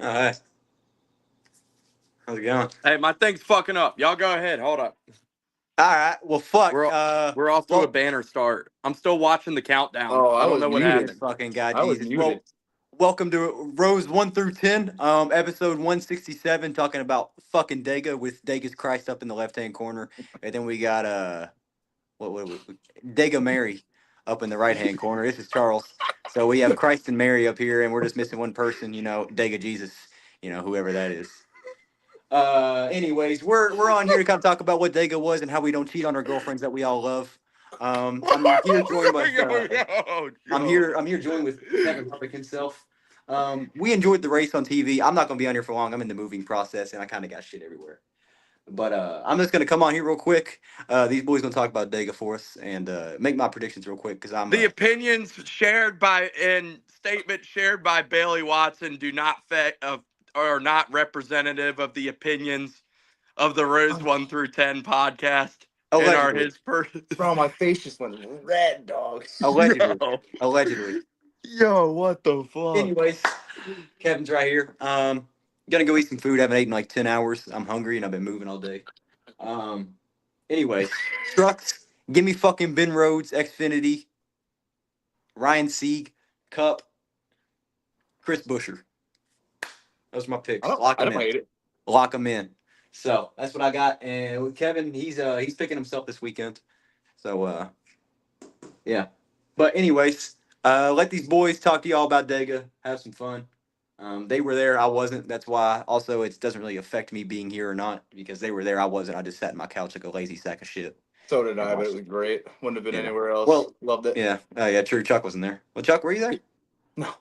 All right. How's it going? Hey, my thing's fucking up. Y'all go ahead. Hold up. All right. Well, fuck. We're off to a Well, banner start. I'm still watching the countdown. Oh, I I don't was know what this muted. happened. fucking guy, I was Jesus. Well, muted. welcome to Rose 1 through 10, episode 167, talking about fucking Dega with Dega's Christ up in the left hand corner, and then we got what Dega Mary up in the right hand corner. This is Charles. So we have Christ and Mary up here, and we're just missing one person. Dega Jesus. Whoever that is. Anyways, we're on here to kind of talk about what Dega was and how we don't cheat on our girlfriends that we all love. I'm here joined with I'm here joined with Kevin Harvick himself. We enjoyed the race on TV. I'm not gonna be on here for long. I'm in the moving process and I kind of got shit everywhere. But I'm just gonna come on here real quick. These boys gonna talk about Dega for us and make my predictions real quick because I'm The opinions shared by and statements shared by Bailey Watson do not are not representative of the opinions of the Rose 1 through 10 podcast and are allegedly, his person. Bro, my face just went red, dog. allegedly, Yo. allegedly. Yo, what the fuck? Anyways, Kevin's right here. Gonna go eat some food. I haven't eaten in like 10 hours. I'm hungry and I've been moving all day. Anyways, trucks. Give me fucking Ben Rhodes, Xfinity, Ryan Sieg, Cup, Chris Buescher. Those are my picks. Lock I them don't in. hate it. Lock them in. So that's what I got. And with Kevin, he's picking himself this weekend. So yeah. But anyways, let these boys talk to y'all about Dega. Have some fun. They were there. I wasn't. That's why. Also, it doesn't really affect me being here or not because they were there. I wasn't. I just sat in my couch like a lazy sack of shit So did and I, but it watched. was great. Wouldn't have been Yeah. anywhere else. Well, Loved it. yeah. Yeah. True. Chuck wasn't there. Well, Chuck, were you there? No,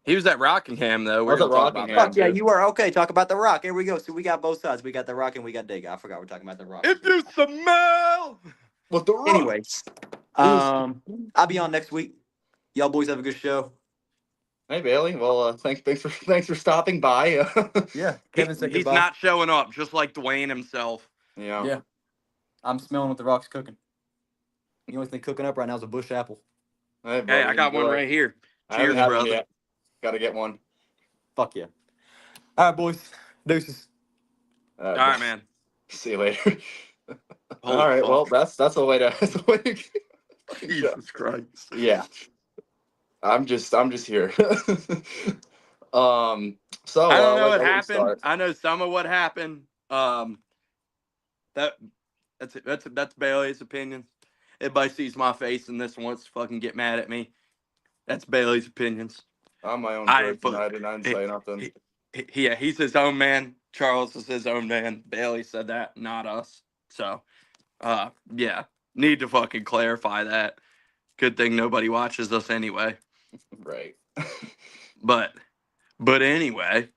He was at Rockingham, though. I We're was going at to talk about Rockingham. Fuck that. yeah, Dude. you were. Okay, talk about The Rock. Here we go. So we got both sides. We got The Rock and we got Dega. I forgot we're talking about The Rock. If you smell. What the rock? Anyways, I'll be on next week. Y'all boys have a good show. Hey Bailey. Well, thanks for stopping by. Yeah. Kevin said He's goodbye. not showing up, just like Dwayne himself. Yeah. Yeah. I'm smelling what The Rock's cooking. The only thing cooking up right now is a bush apple. Hey, Hey, I got one enjoy. right here. I haven't Cheers, had one brother. yet. Got to get one. Fuck yeah. All right, boys. Deuces. All right, man. See you later. Holy All right. fuck. Well, that's the way to. That's the way to Jesus Christ. Yeah. I'm just here. So I don't know let what me happened. start. I know some of what happened. That's Bailey's opinion. Everybody sees my face and this wants to fucking get mad at me. That's Bailey's opinions. I'm my own I person. I didn't say nothing. Yeah, he's his own man. Charles is his own man. Bailey said that, not us. So, yeah, need to fucking clarify that. Good thing nobody watches us anyway. Right. But anyway,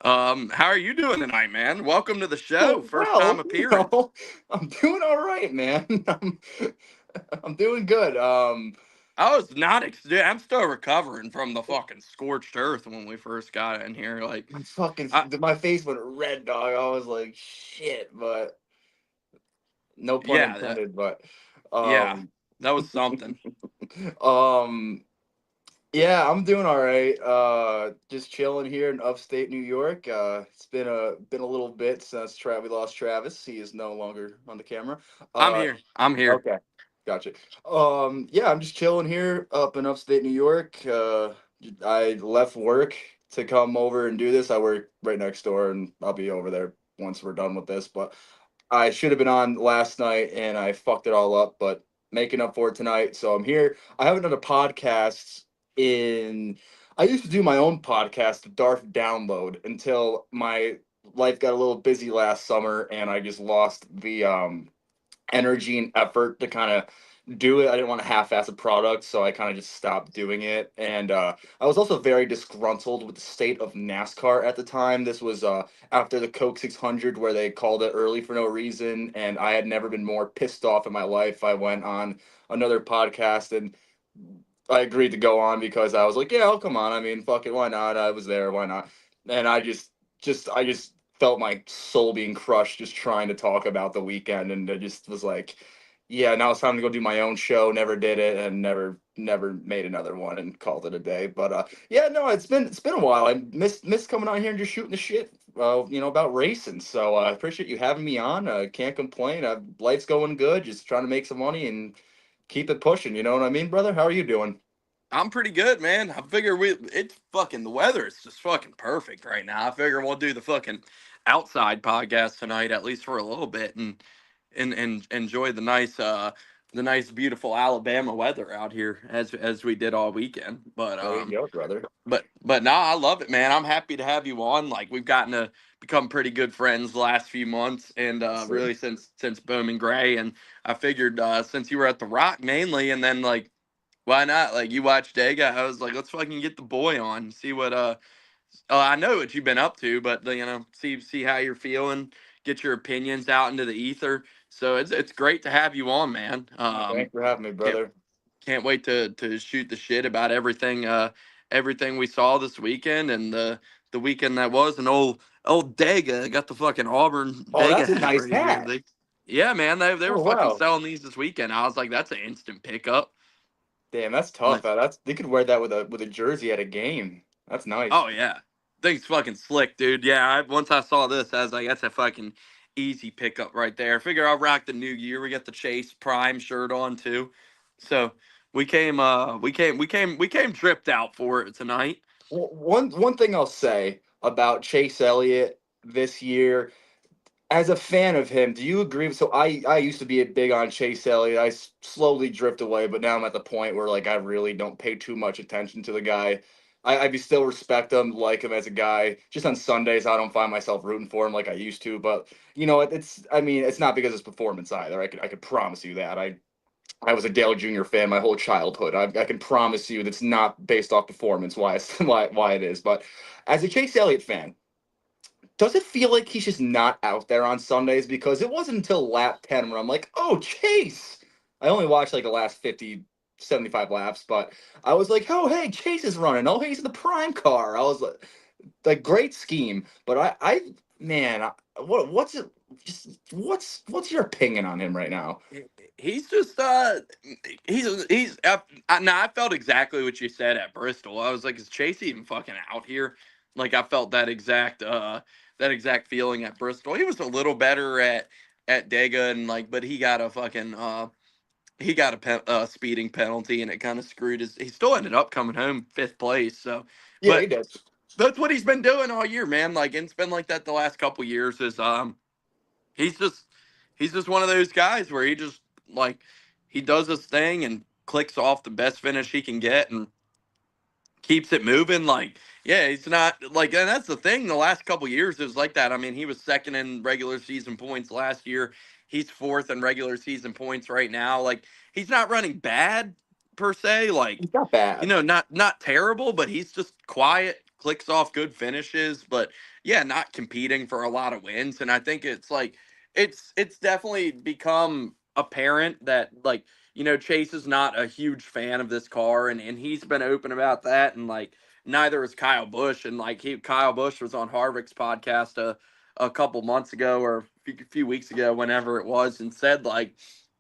how are you doing tonight, man? Welcome to the show. First time appearance. I'm doing all right, man. I'm doing good. I was not. I'm still recovering from the fucking scorched earth when we first got in here. Like, My face went red, dog. I was like, shit, but no pun yeah, intended. But yeah, that was something. Yeah, I'm doing all right. Just chilling here in upstate New York. It's been a little bit since we lost Travis. He is no longer on the camera. I'm here. Okay, gotcha. Yeah, I'm just chilling here up in upstate New York. I left work to come over and do this. I work right next door, and I'll be over there once we're done with this. But I should have been on last night, and I fucked it all up. But making up for it tonight, so I'm here. I haven't done a podcast I used to do my own podcast, Darth Download, until my life got a little busy last summer and I just lost the energy and effort to kind of do it. I didn't want to half-ass a product, so I kind of just stopped doing it. And I was also very disgruntled with the state of NASCAR at the time. This was after the Coke 600 where they called it early for no reason, and I had never been more pissed off in my life. I went on another podcast and I agreed to go on because I was like, yeah, I'll come on. I mean, fuck it, why not? I was there, why not? And I just felt my soul being crushed just trying to talk about the weekend, and I just was like, yeah, now it's time to go do my own show. Never did it, and never made another one, and called it a day. But yeah, no, it's been a while. I miss coming on here and just shooting the shit, about racing. So I appreciate you having me on. Can't complain. Life's going good. Just trying to make some money and keep it pushing. You know what I mean, brother? How are you doing? I'm pretty good, man. I figure it's fucking the weather is just fucking perfect right now. I figure we'll do the fucking outside podcast tonight at least for a little bit and enjoy the nice beautiful Alabama weather out here as we did all weekend. There you go, brother. But no, I love it, man. I'm happy to have you on. Like we've gotten to become pretty good friends the last few months, and Same. really since Bowman Gray. And I figured since you were at the Rock mainly, and then like why not? Like you watch Dega, I was like, let's fucking get the boy on, see what I know what you've been up to, but see how you're feeling, get your opinions out into the ether. So it's great to have you on, man. Thanks for having me, Can't brother. can't wait to shoot the shit about everything we saw this weekend and the weekend that was. And old Dega got the fucking Auburn Oh, Dega that's a hat for nice his hat. jersey. Yeah, man, they were Oh fucking wow. selling these this weekend. I was like, that's an instant pickup. Damn, that's tough. Like, That's they could wear that with a jersey at a game. That's nice. oh yeah, thing's fucking slick, dude. Yeah, once I saw this, I was like, that's a fucking easy pickup right there. Figure I'll rock the new year. We got the Chase Prime shirt on too, so we came tripped out for it tonight. One thing I'll say about Chase Elliott this year, as a fan of him, do you agree? So I used to be big on Chase Elliott. Slowly drift away, but now I'm at the point where like I really don't pay too much attention to the guy. I still respect him, like him as a guy. Just on Sundays, I don't find myself rooting for him like I used to. But it's I mean it's not because of his performance either. I could promise you that. I was a Dale Jr. fan my whole childhood. I can promise you that's not based off performance why it's, why it is. But as a Chase Elliott fan, does it feel like he's just not out there on Sundays? Because it wasn't until lap 10 where I'm like, oh, Chase. I only watched like the last 50, 75 laps, but I was like, oh, hey, Chase is running. Oh, he's in the prime car. I was like great scheme. But man, what's it? Just what's your opinion on him right now? He's just now I felt exactly what you said at Bristol. I was like, is Chase even fucking out here? Like I felt that exact feeling at Bristol. He was a little better at Dega and like, but he got a speeding penalty and it kind of screwed his. He still ended up coming home fifth place. So, Yeah, he but does. that's what he's been doing all year, man. Like and it's been like that the last couple years. Is he's just he's just one of those guys where he just like he does his thing and clicks off the best finish he can get and keeps it moving. Like, yeah, he's not like, and that's the thing. The last couple years it was like that. I mean, he was second in regular season points last year. He's fourth in regular season points right now. Like, he's not running bad per se. Like, He's not bad. not terrible, but he's just quiet, clicks off good finishes. But yeah, not competing for a lot of wins. And I think it's like it's definitely become apparent that like Chase is not a huge fan of this car, and he's been open about that, and like neither is Kyle Busch, and like Kyle Busch was on Harvick's podcast a couple months ago or a few weeks ago, whenever it was, and said like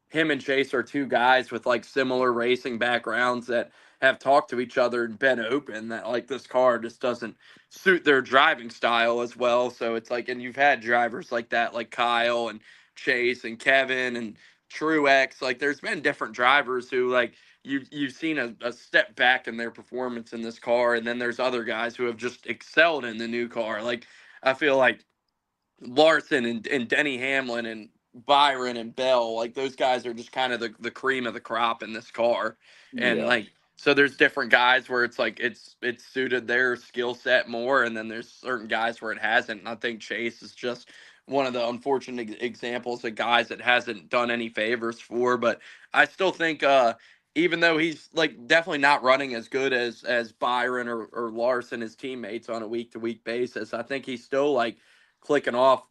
him and Chase are two guys with like similar racing backgrounds that have talked to each other and been open that like this car just doesn't suit their driving style as well. So it's like, and you've had drivers like that, like Kyle and Chase and Kevin and Truex. Like there's been different drivers who like you've seen a step back in their performance in this car, and then there's other guys who have just excelled in the new car. Like I feel like Larson and Denny Hamlin and Byron and Bell, like those guys are just kind of the cream of the crop in this car. And Yeah. like so there's different guys where it's like it's suited their skill set more, and then there's certain guys where it hasn't. And I think Chase is just one of the unfortunate examples of guys that hasn't done any favors for. But I still think even though he's like definitely not running as good as Byron or Larson, his teammates on a week to week basis, I think he's still like clicking off,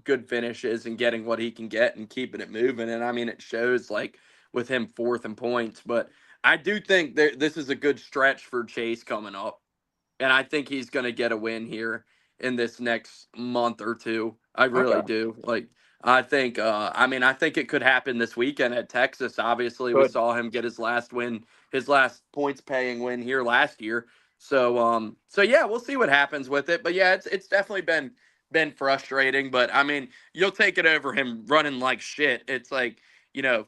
good finishes and getting what he can get and keeping it moving. And I mean, it shows like with him fourth in points. But I do think this is a good stretch for Chase coming up. And I think he's going to get a win here in this next month or two. I Okay. really do. Like, I think, I think it could happen this weekend at Texas. Obviously, we Good. saw him get his last win, his last points paying win here last year. So yeah, we'll see what happens with it. But yeah, it's definitely been frustrating. But I mean, you'll take it over him running like shit. It's like, you know,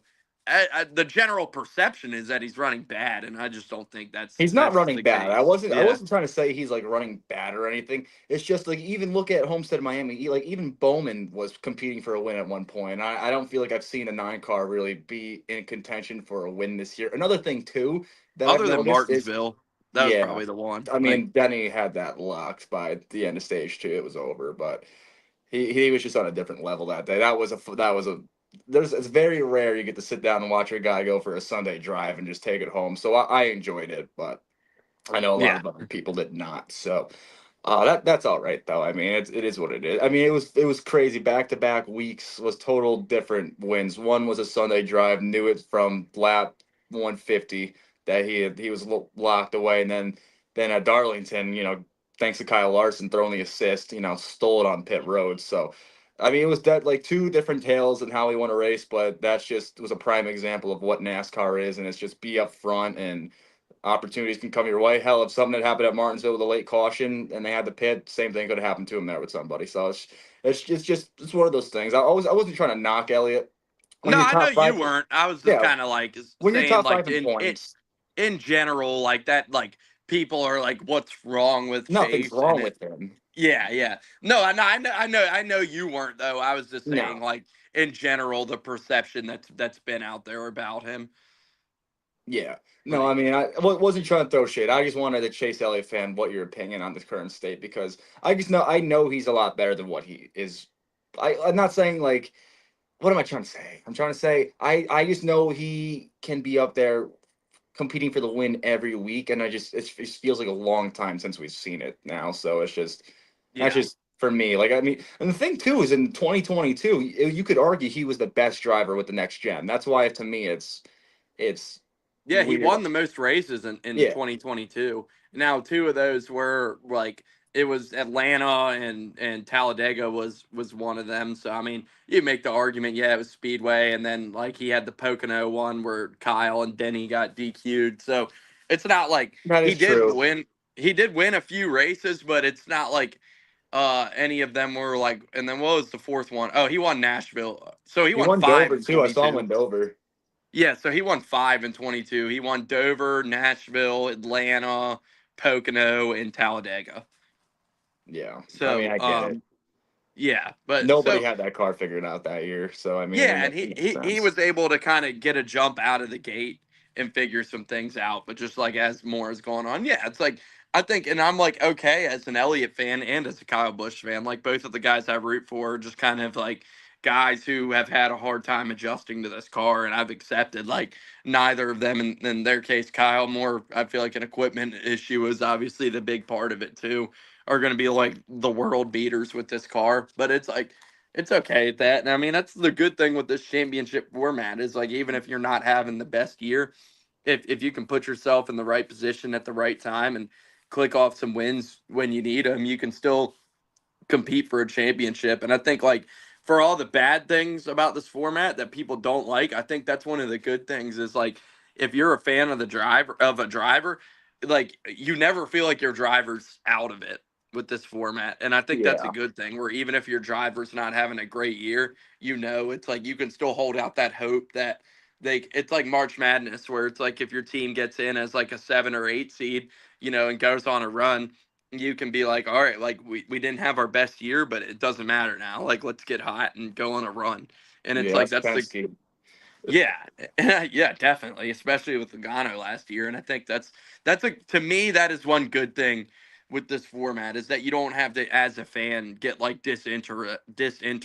the general perception is that he's running bad, and I just don't think He's not that's running the bad. case. I Yeah, wasn't trying to say he's like running bad or anything. It's just like even look at Homestead Miami. Like even Bowman was competing for a win at one point. I don't feel like I've seen a 9 car really be in contention for a win this year. Another thing too that I've other than noticed is Martinsville, that was yeah. probably the one. I Like, mean, Denny had that locked by the end of stage 2. It was over, but he was just on a different level that day. That was a there's it's very rare you get to sit down and watch your guy go for a Sunday drive and just take it home. So I enjoyed it, but I know a lot yeah. of other people did not. So that's all right though. I mean, it is what it is. I mean, it was crazy. Back to back weeks was total different wins. One was a Sunday drive, knew it from lap 150 that he was locked away, and then at Darlington, thanks to Kyle Larson throwing the assist, stole it on pit road. So. I mean, it was that like two different tales and how he won a race, but that's just was a prime example of what NASCAR is, and it's just be up front and opportunities can come your way. Hell, if something had happened at Martinsville with a late caution and they had the pit, same thing could have happened to him there with somebody. So it's one of those things. I wasn't trying to knock Elliott when No, you're I know top you five. weren't. I was just Yeah, kind of like when you're saying top five like in points, in general like that like people are like what's wrong with nothing's Chase and wrong it with him. yeah, yeah. No, I know you weren't though. I was just saying No, like in general the perception that's been out there about him. yeah, no. I Like mean, wasn't trying to throw shade. I just wanted to Chase Elliott fan what your opinion on this current state because I know he's a lot better than what he is. I'm not saying like what am I trying to say? I'm trying to say I just know he can be up there competing for the win every week, and it just feels like a long time since we've seen it now. So that's yeah. just for me. Like I mean, and the thing too is in 2022, you could argue he was the best driver with the next gen. That's why to me it's Yeah, he weird. won the most races in Yeah, 2022. Now, two of those were like it was Atlanta and Talladega was one of them. So I mean, you make the argument, yeah, it was Speedway, and then like he had the Pocono one where Kyle and Denny got DQ'd. So it's not like that he is did true. win. He did win a few races, but it's not like any of them were like. And then what was the fourth one? Oh, he won Nashville. So he He won won five Dover in too. I saw him 22. win Dover. Yeah, so he won 5 in 22. He won Dover, Nashville, Atlanta, Pocono, and Talladega. Yeah, I mean, So, I get it. yeah, but Nobody so had that car figured out that year, so I mean, it yeah, and makes he sense. was able to kind of get a jump out of the gate and figure some things out. But just like as more is going on, yeah, it's like I think, and I'm like okay as an Elliott fan and as a Kyle Busch fan, like both of the guys I root for, are just kind of like guys who have had a hard time adjusting to this car, and I've accepted like neither of them. In their case, Kyle more, I feel like an equipment issue is obviously the big part of it too. Are going to be like the world beaters with this car, but it's like it's okay at that. And I mean, that's the good thing with this championship format is like even if you're not having the best year, if you can put yourself in the right position at the right time and click off some wins when you need them, you can still compete for a championship. And I think like for all the bad things about this format that people don't like, I think that's one of the good things is like if you're a fan of a driver, like you never feel like your driver's out of it with this format. And I think that's a Yeah, good thing where even if your driver's not having a great year, it's like you can still hold out that hope that it's like March Madness where it's like if your team gets in as like a 7 or 8 seed, and goes on a run, you can be like, all right, like we didn't have our best year, but it doesn't matter now. Like let's get hot and go on a run. And it's yeah, like that's that's the Penske. yeah, yeah, definitely, especially with Logano last year. And I think that's a to me that is one good thing with this format is that you don't have to as a fan get like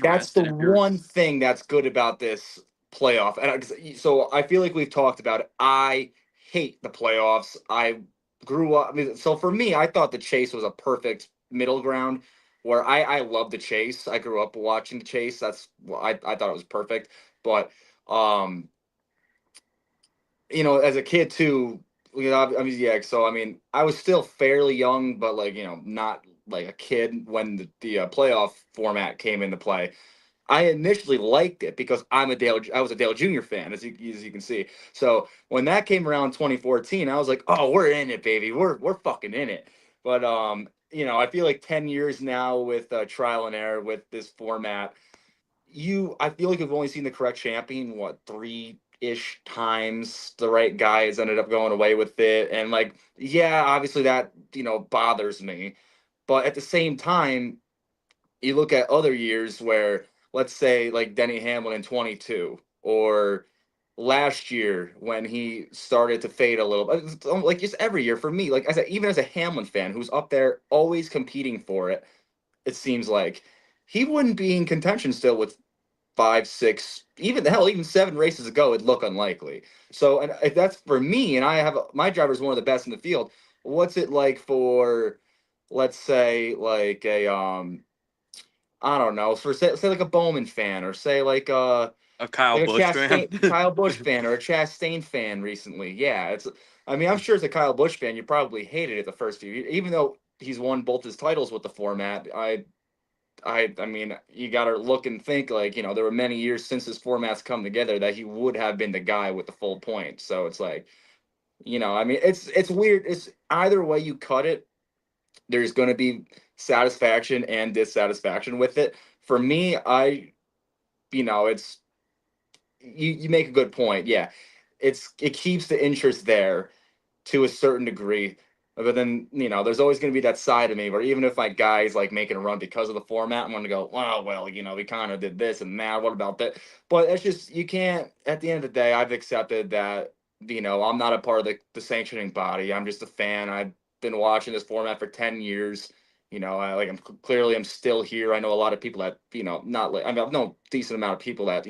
That's the disinterested if you're one thing that's good about this playoff. And so I feel like we've talked about it. I hate the playoffs. I grew up. I mean, so for me, I thought the chase was a perfect middle ground where I love the chase. I grew up watching the chase. I thought it was perfect. But um, as a kid too, I mean, yeah. So I mean, I was still fairly young, but like not like a kid when the playoff format came into play. I initially liked it because I was a Dale Jr. fan, as you can see. So when that came around in 2014, I was like, oh, we're in it, baby. We're fucking in it. But I feel like 10 years now with trial and error with this format, I feel like we've only seen the correct champion what, three-ish times. The right guy has ended up going away with it, and like, yeah, obviously that bothers me. But at the same time, you look at other years where, let's say, like Denny Hamlin in 22, or last year when he started to fade a little bit. Like just every year for me, like I said, even as a Hamlin fan who's up there always competing for it, it seems like he wouldn't be in contention still with 5, 6, even hell, even 7 races ago, it'd look unlikely. So, and if that's for me, and I have my driver's one of the best in the field, what's it like for, let's say, like a I don't know, for say like a Bowman fan, or say A Kyle like a Busch fan. Kyle Busch fan, or a Chastain fan recently. Yeah, I mean, I'm sure as a Kyle Busch fan, you probably hated it the first few years, even though he's won both his titles with the format. I mean, you got to look and think like, there were many years since this format's come together that he would have been the guy with the full point. So it's like, I mean, it's weird. It's either way you cut it, there's going to be satisfaction and dissatisfaction with it. For me, it's you make a good point. Yeah, it keeps the interest there to a certain degree. But then, there's always going to be that side of me where even if my guy's like making a run because of the format, I'm going to go, well, we kind of did this and that. What about that? But it's just, you can't, at the end of the day, I've accepted that, I'm not a part of the sanctioning body. I'm just a fan. I've been watching this format for 10 years. I'm still here. I know a lot of people that, not like, I mean, I've known a decent amount of people that,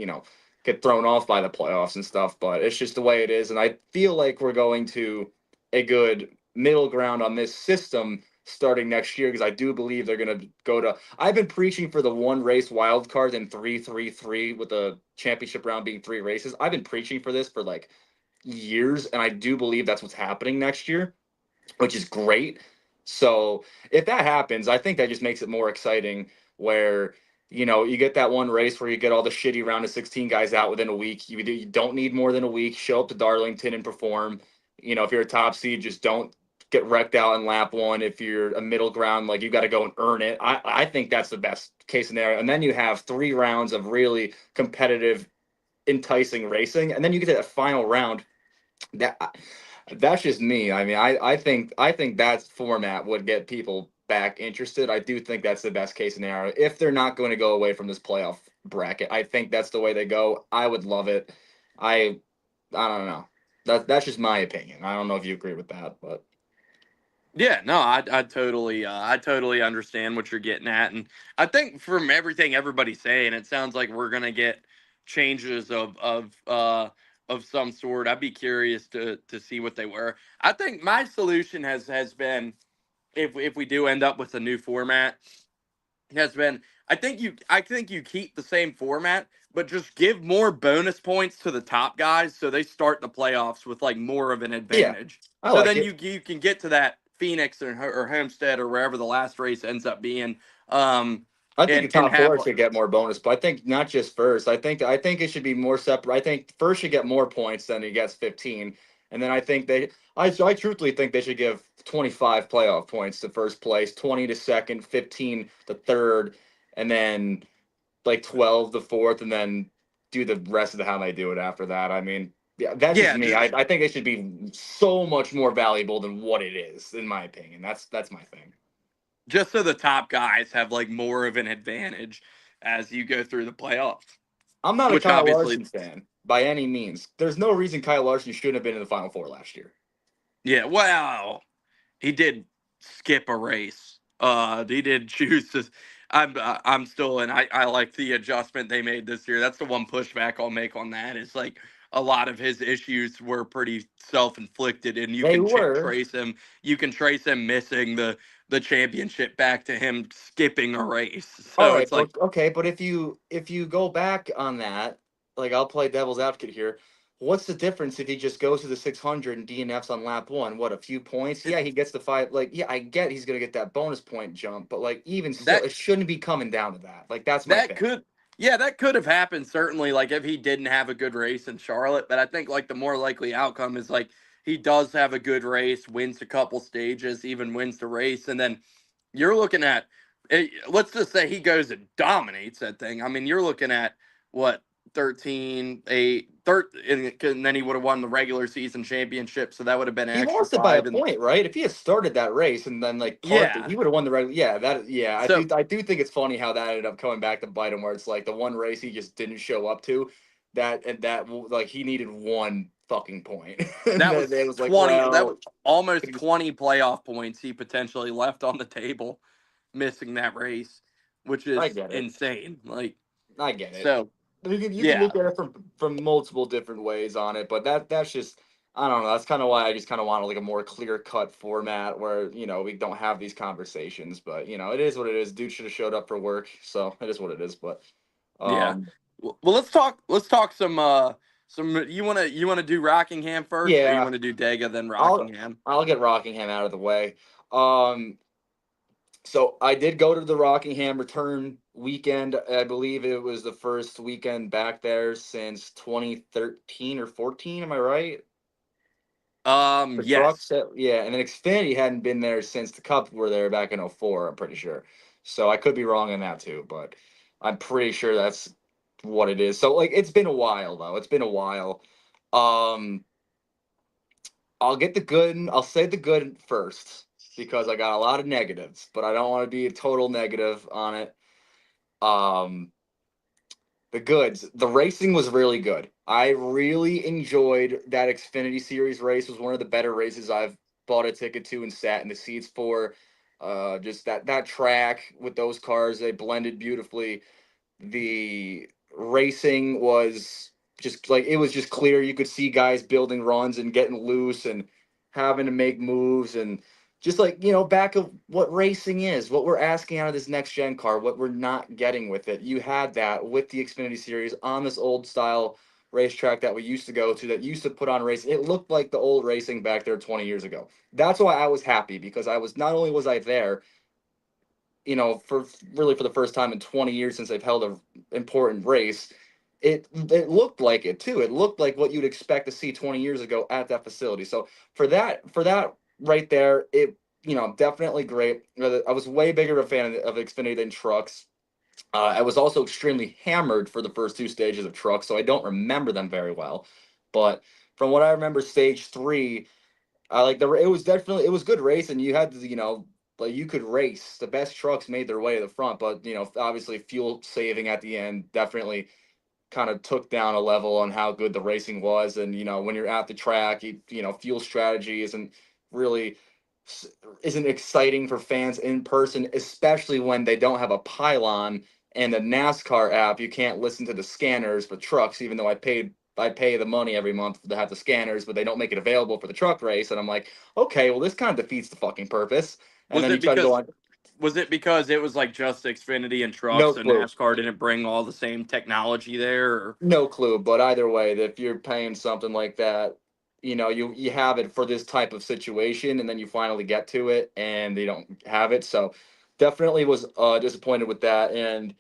get thrown off by the playoffs and stuff, but it's just the way it is. And I feel like we're going to a good middle ground on this system starting next year, because I do believe they're going to go to. I've been preaching for the one race wild card and 3-3-3 with the championship round being 3 races. I've been preaching for this for like years, and I do believe that's what's happening next year, which is great. So if that happens, I think that just makes it more exciting. Where you get that one race where you get all the shitty round of 16 guys out within a week. You don't need more than a week. Show up to Darlington and perform. If you're a top seed, just don't get wrecked out in lap 1. If you're a middle ground, like, you got to go and earn it. I think that's the best case scenario. And then you have 3 rounds of really competitive, enticing racing, and then you get to that final round. That's just me. I mean, I think that format would get people back interested. I do think that's the best case scenario if they're not going to go away from this playoff bracket. I think that's the way they go. I would love it. I don't know. That's just my opinion. I don't know if you agree with that, but Yeah, no, I totally understand what you're getting at, and I think from everything everybody's saying, it sounds like we're gonna get changes of some sort. I'd be curious to see what they were. I think my solution has been, if we do end up with a new format, has been, I think you keep the same format, but just give more bonus points to the top guys so they start the playoffs with like more of an yeah, advantage. I So like then it. you can get to that Phoenix or Homestead or wherever the last race ends up being, um, I think the and top have 4 should get more bonus, but I think not just first. I think it should be more separate. I think first should get more points than he gets 15, and then I think I truthfully think they should give 25 playoff points to first place, 20 to second, 15 to third, and then like 12 to fourth, and then do the rest of how they do it after that. I mean, yeah, that's just yeah, me. I think it should be so much more valuable than what it is, in my opinion. That's my thing. just so the top guys have like more of an advantage as you go through the playoffs, I'm not a which Kyle obviously, Larson fan by any means. There's no reason Kyle Larson shouldn't have been in the Final Four last year. yeah, well, he did skip a race. He did choose to. I'm still, and I like the adjustment they made this year. That's the one pushback I'll make on that. Is like a lot of his issues were pretty self-inflicted, and you They can were. trace him. You can trace him missing the championship back to him skipping a race. All So right, it's like, but okay, but if you go back on that, like, I'll play devil's advocate here. what's the difference if he just goes to the 600 and DNFs on lap one? What, a few points? It, Yeah, he gets the five. Like, yeah, I get he's gonna get that bonus point jump, but like, even still, that it shouldn't be coming down to that. Like, that's my that thing. could yeah, that could have happened certainly, like if he didn't have a good race in Charlotte. But I think like the more likely outcome is like he does have a good race, wins a couple stages, even wins the race, and then you're looking at let's just say he goes and dominates that thing. I mean, you're looking at what 13, 8, 13, and then he would have won the regular season championship, so that would have been an He extra lost it by a 5. And point, right? If he had started that race and then like parked it, yeah, he would have won the regular. Yeah, that. Yeah, so I do think it's funny how that ended up coming back to bite him. Where it's like the one race he just didn't show up to, like he needed one fucking point, and that then was it was like, 20. That was well, almost he's- 20 playoff points he potentially left on the table, missing that race, which I is get it. insane. Like I get it. so, You can yeah, look at it from multiple different ways on it, but that's just I don't know. That's kind of why I just kind of want like a more clear cut format where we don't have these conversations. But it is what it is. Dude should have showed up for work, so it is what it is. But yeah. um, Well, let's talk some. You wanna do Rockingham first, or you yeah, want to do Dega then I'll Rockingham? I'll get Rockingham out of the way. Um, so I did go to the Rockingham return weekend. I believe it was the first weekend back there since 2013 or 14. Am I right? For trucks, Yes. yeah, and then Xfinity hadn't been there since the Cup were there back in '04. I'm pretty sure. So I could be wrong on that too, but I'm pretty sure that's what it is. So like it's been a while though. It's been a while. Um I'll get the good. I'll say the good first because I got a lot of negatives, but I don't want to be a total negative on it. Um the goods. The racing was really good. I really enjoyed that Xfinity Series race. It was one of the better races I've bought a ticket to and sat in the seats for. Just that track with those cars, they blended beautifully. The racing was just like it was just clear. You could see guys building runs and getting loose and having to make moves and just like back of what racing is, what we're asking out of this next gen car, what we're not getting with it. You had that with the Xfinity Series on this old style racetrack that we used to go to that used to put on race. It looked like the old racing back there 20 years ago. That's why I was happy because I was not only was I there, for really for the first time in 20 years since they've held an important race, it looked like it too. It looked like what you'd expect to see 20 years ago at that facility. So for that right there, it definitely great. I was way bigger of a fan of Xfinity than trucks. I was also extremely hammered for the first two stages of trucks, so I don't remember them very well. But from what I remember, stage three, I like the it was definitely it was good race, and you had to like you could race. The best trucks made their way to the front, but obviously fuel saving at the end definitely kind of took down a level on how good the racing was. And when you're at the track, fuel strategy really isn't exciting for fans in person, especially when they don't have a pylon and the NASCAR app. You can't listen to the scanners for trucks, even though I pay the money every month to have the scanners, but they don't make it available for the truck race. And I'm like, okay, well, this kind of defeats the fucking purpose. And Was then you it try to go because on, it was like just Xfinity and trucks, no so clue. NASCAR didn't bring all the same technology there? Or No clue, but either way, if you're paying something like that, you have it for this type of situation, and then you finally get to it, and they don't have it. So, definitely was disappointed with that. And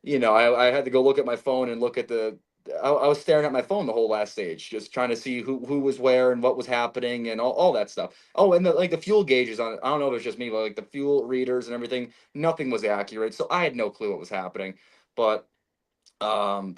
I had to go look at my phone and look at I was staring at my phone the whole last stage, just trying to see who was where and what was happening and all that stuff. Oh, and the fuel gauges on it. I don't know if it's just me, but like the fuel readers and everything, nothing was accurate. So I had no clue what was happening. But um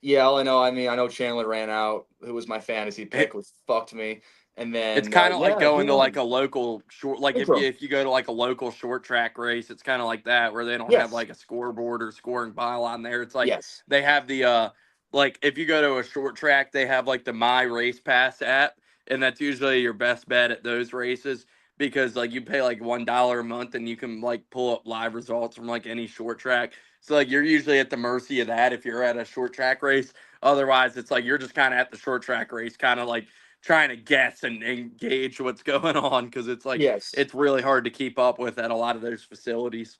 yeah, all I know, I mean, I know Chandler ran out, who was my fantasy pick, it, which fucked me. And it's then, kind of like yeah, he going to like won. a local short, like Intro. if you go to like a local short track race, it's kind of like that where they don't have Yes. like a scoreboard or scoring pylon there. It's like Yes. they have the like if you go to a short track, they have like the My Race Pass app, and that's usually your best bet at those races because like you pay like $1 a month and you can like pull up live results from like any short track. So like you're usually at the mercy of that if you're at a short track race. Otherwise, it's like you're just kind of at the short track race, kind of like trying to guess and gauge what's going on because Yes. it's really hard to keep up with at a lot of those facilities.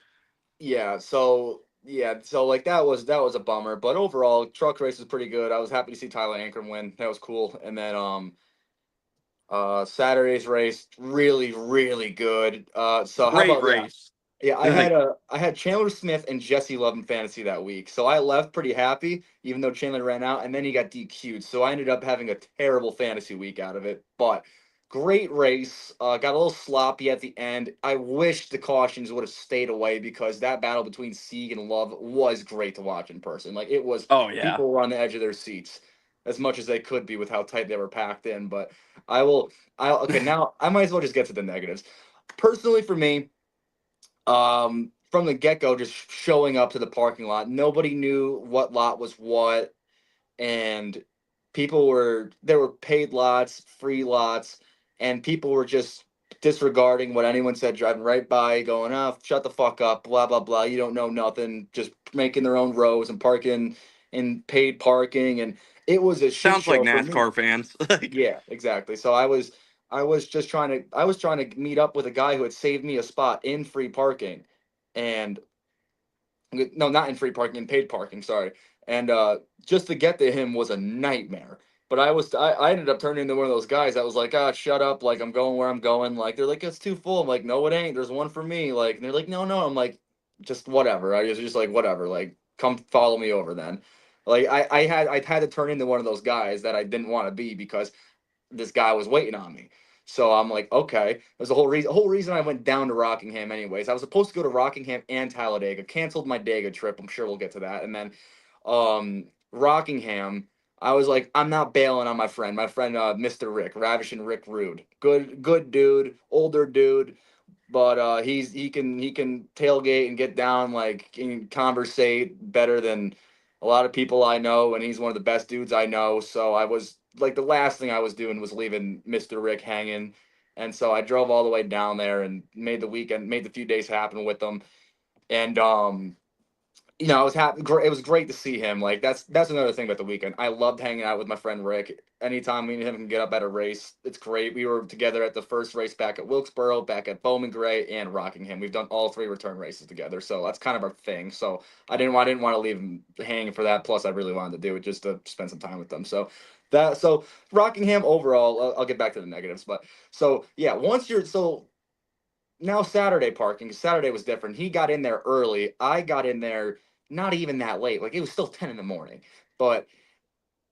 Yeah. So yeah, so like that was a bummer, but overall, truck race was pretty good. I was happy to see Tyler Ankrum win. That was cool. And then Saturday's race really really good. So how Great about yeah. race. Yeah, Like, I had Chandler Smith and Jesse Love in fantasy that week. So I left pretty happy, even though Chandler ran out, and then he got DQ'd. So I ended up having a terrible fantasy week out of it. But great race. Got a little sloppy at the end. I wish the cautions would have stayed away because that battle between Sieg and Love was great to watch in person. Like it was, oh yeah. people were on the edge of their seats as much as they could be with how tight they were packed in. But I will. Okay, now I might as well just get to the negatives. Personally, for me, from the get-go, just showing up to the parking lot, nobody knew what lot was what, and there were paid lots, free lots, and people were just disregarding what anyone said, driving right by, going, oh, shut the fuck up, blah blah blah, you don't know nothing, just making their own rows and parking in paid parking, and it was a shit Sounds like show for me. NASCAR fans. Like, Yeah, exactly. So I was just trying to meet up with a guy who had saved me a spot in free parking, and no, not in free parking, in paid parking, sorry. And just to get to him was a nightmare. But I ended up turning into one of those guys that was like, ah, shut up, like I'm going where I'm going. Like they're like, it's too full. I'm like, no, it ain't. There's one for me. Like, and they're like, no, no. I'm like, just whatever. I was just like, whatever. Like, come follow me over then. Like I had to turn into one of those guys that I didn't want to be because this guy was waiting on me. So I'm like, okay. There's the whole reason I went down to Rockingham anyways. I was supposed to go to Rockingham and Talladega. Canceled my Dega trip. I'm sure we'll get to that. And then Rockingham, I was like, I'm not bailing on my friend. My friend Mr. Rick, Ravishing Rick Rude. Good dude, older dude, but he can tailgate and get down like and conversate better than a lot of people I know, and he's one of the best dudes I know. So I was like, the last thing I was doing was leaving Mr. Rick hanging, and so I drove all the way down there and made the few days happen with them, and I was happy. It was great to see him. Like that's another thing about the weekend. I loved hanging out with my friend Rick. Anytime me and him can get up at a race, it's great. We were together at the first race back at Wilkesboro, back at Bowman Gray, and Rockingham. We've done all three return races together, so that's kind of our thing. So I didn't want to leave him hanging for that. Plus, I really wanted to do it just to spend some time with them. So Rockingham overall, I'll get back to the negatives, but so yeah, once you're so now Saturday parking, 'cause Saturday was different. He got in there early. I got in there not even that late. Like it was still 10 in the morning. But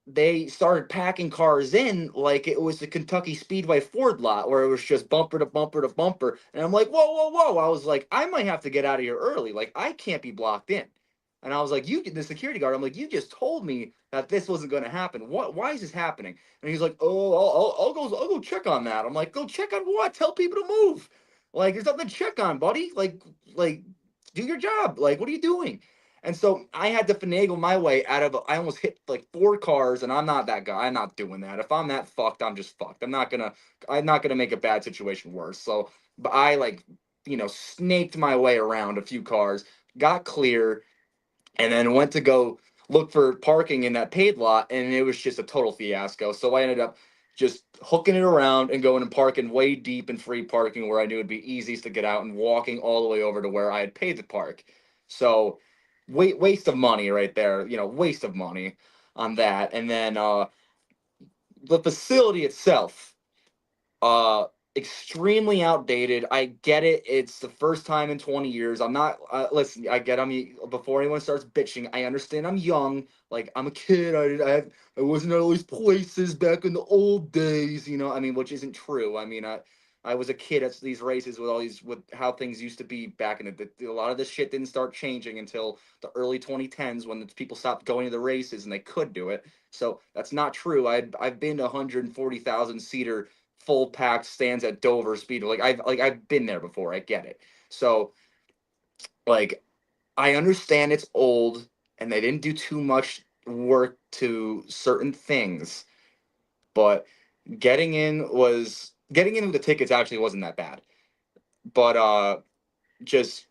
they started packing cars in like it was the Kentucky Speedway Ford lot where it was just bumper to bumper to bumper. And I'm like, whoa, whoa, whoa. I was like, I might have to get out of here early. Like I can't be blocked in. And I was like, the security guard, I'm like, you just told me that this wasn't going to happen. Why is this happening? And he's like, oh, I'll go check on that. I'm like, go check on what? Tell people to move. Like, there's nothing to check on, buddy. Like, do your job. Like, what are you doing? And so I had to finagle my way out of. I almost hit like four cars, and I'm not that guy. I'm not doing that. If I'm that fucked, I'm just fucked. I'm not gonna make a bad situation worse. So, but I like, snaked my way around a few cars, got clear, and then went to go look for parking in that paid lot, and it was just a total fiasco. So I ended up just hooking it around and going and parking way deep in free parking where I knew it'd be easiest to get out and walking all the way over to where I had paid to park. So waste of money right there, waste of money on that. And then the facility itself, uh, extremely outdated. I get it. It's the first time in 20 years. I'm not, listen, I get, before anyone starts bitching, I understand I'm young. Like, I'm a kid. I wasn't at all these places back in the old days, which isn't true. I was a kid at these races with how things used to be back in a lot of this shit didn't start changing until the early 2010s when the people stopped going to the races and they could do it. So that's not true. I've been to 140,000 seater full packed stands at Dover Speed. I've been there before. I get it. So like I understand it's old and they didn't do too much work to certain things, but getting in with the tickets actually wasn't that bad. But just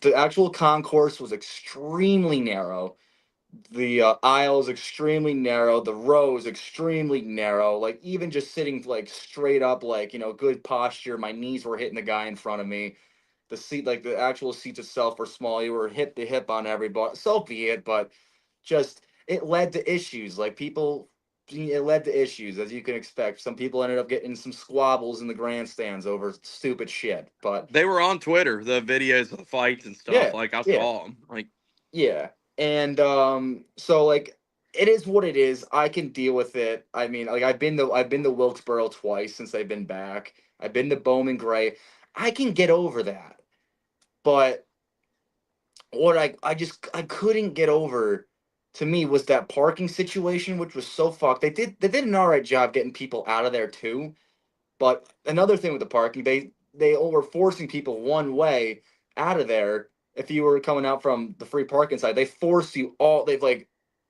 the actual concourse was extremely narrow. The aisles extremely narrow, the rows extremely narrow. Like even just sitting like straight up, like good posture, my knees were hitting the guy in front of me. the seat, like the actual seats itself were small. You were hip to hip on everybody. So be it, but just it led to issues. Like people, it led to issues as you can expect. Some people ended up getting some squabbles in the grandstands over stupid shit. But They were on Twitter, the videos of the fights and stuff. yeah, Like I yeah, saw them. Like yeah. And so like it is what it is. I can deal with it. I mean, like I've been to Wilkesboro twice since I've been back. I've been to Bowman Gray. I can get over that. But what I couldn't get over to me was that parking situation, which was so fucked. They did an all right job getting people out of there too. But another thing with the parking, they were forcing people one way out of there. If you were coming out from the free parking side, they've like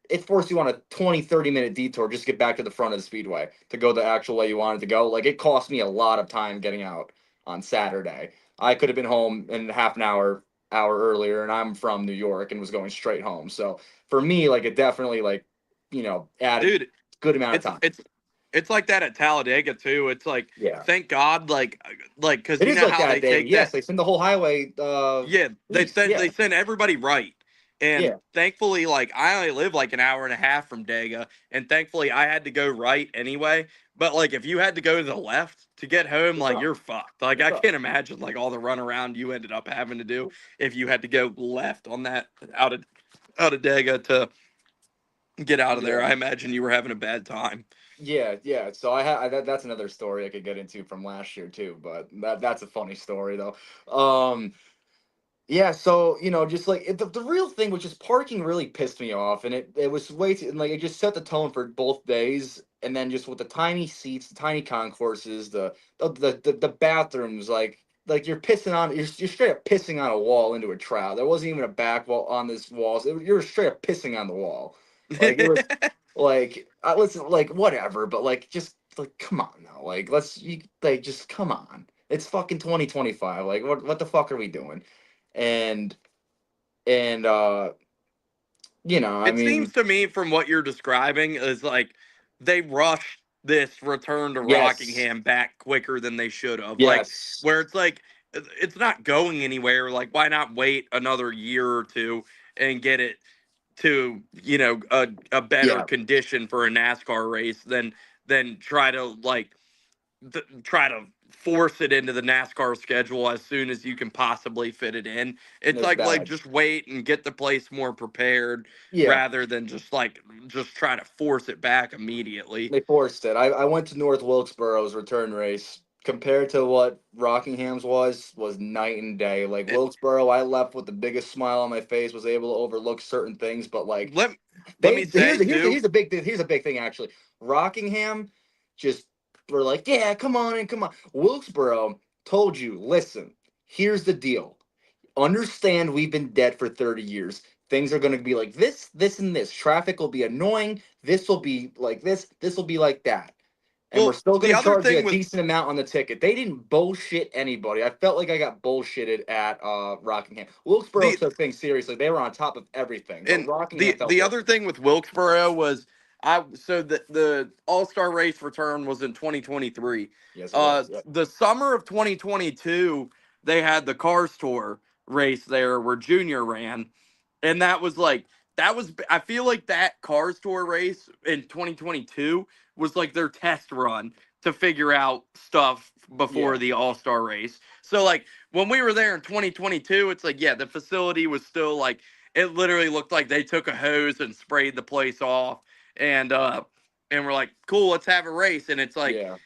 it forced you on a 20-30 minute detour just to get back to the front of the speedway to go the actual way you wanted to go. Like it cost me a lot of time getting out on Saturday. I could have been home in half an hour earlier, and I'm from New York and was going straight home. So for me, like it definitely like added dude, good amount of it's time. it's like that at Talladega too. It's like Yeah. thank God, like because It you is know like how that, they David. take Yes, that. they send the whole highway Yeah, east. they Yeah, send everybody right. And yeah, thankfully, like I only live like an hour and a half from Dega, and thankfully I had to go right anyway. But like if you had to go to the left to get home, you're like fucked. you're fucked. Like You're I fucked. can't imagine like all the runaround you ended up having to do if you had to go left on that out of Dega to get out of there. Yeah, I imagine you were having a bad time. yeah, yeah. So that's another story I could get into from last year too. But that's a funny story though. Yeah, so just like the real thing, which is parking, really pissed me off, and it was way too, and like it just set the tone for both days, and then just with the tiny seats, the tiny concourses, the bathrooms, like you're straight up pissing on a wall into a trough. There wasn't even a back wall on this wall. You were straight up pissing on the wall, like it was like listen, like whatever, but like just like come on now, like like just come on. It's fucking 2025. Like what the fuck are we doing? and and I It seems mean, to me from what you're describing is like they rushed this return to yes, Rockingham back quicker than they should have. Like yes, where it's like it's not going anywhere. Like why not wait another year or two and get it to a better yeah, condition for a NASCAR race than try to try to force it into the NASCAR schedule as soon as you can possibly fit it in. It's it's like bad. just wait and get the place more prepared Yeah, rather than just try to force it back immediately. they forced it. I went to North Wilkesboro's return race. Compared to what Rockingham's was night and day. Like It, Wilkesboro, I left with the biggest smile on my face, was able to overlook certain things, but like let let me they say too. here's a big thing actually. Rockingham just were like, yeah, come on and come on. Wilkesboro told you, listen, here's the deal. Understand we've been dead for 30 years. Things are going to be like this, and this. Traffic will be annoying. This will be like this will be like that. And we're Well, still going the to other charge you a thing with decent amount on the ticket. They didn't bullshit anybody. I felt like I got bullshitted at Rockingham. Wilkesboro the took things seriously. They were on top of everything. But and Rockingham the felt the other bullshit. thing with Wilkesboro was the All-Star race return was in 2023. Yes, it was. Yep. The summer of 2022 they had the Cars Tour race there where Junior ran, and that was I feel like that Cars Tour race in 2022 was like their test run to figure out stuff before Yeah. the All-Star race. So like when we were there in 2022, it's like yeah, the facility was still like it literally looked like they took a hose and sprayed the place off and we're like cool, let's have a race. And it's like Yeah.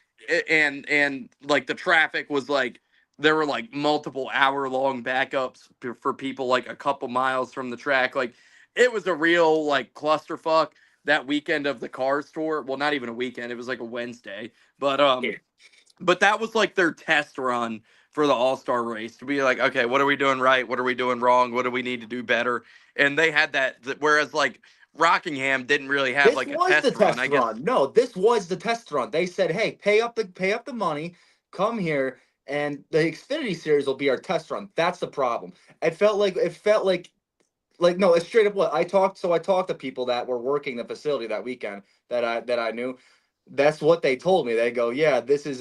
and like the traffic was like there were like multiple hour long backups for people like a couple miles from the track. Like it was a real like clusterfuck that weekend of the Cars Tour. Well, not even a weekend, it was like a Wednesday. but Yeah. um but that was like their test run for the All-Star race to be like, okay, what are we doing right? What are we doing wrong? What do we need to do better? And they had that, whereas like Rockingham didn't really have This like a was the test run, test I guess. run. No, this was the test run. They said, "Hey, pay up the money, come here, and the Xfinity Series will be our test run." That's the problem. It felt like no, it's straight up what I talked to people that were working the facility that weekend that I knew. That's what they told me. They go, "Yeah, this is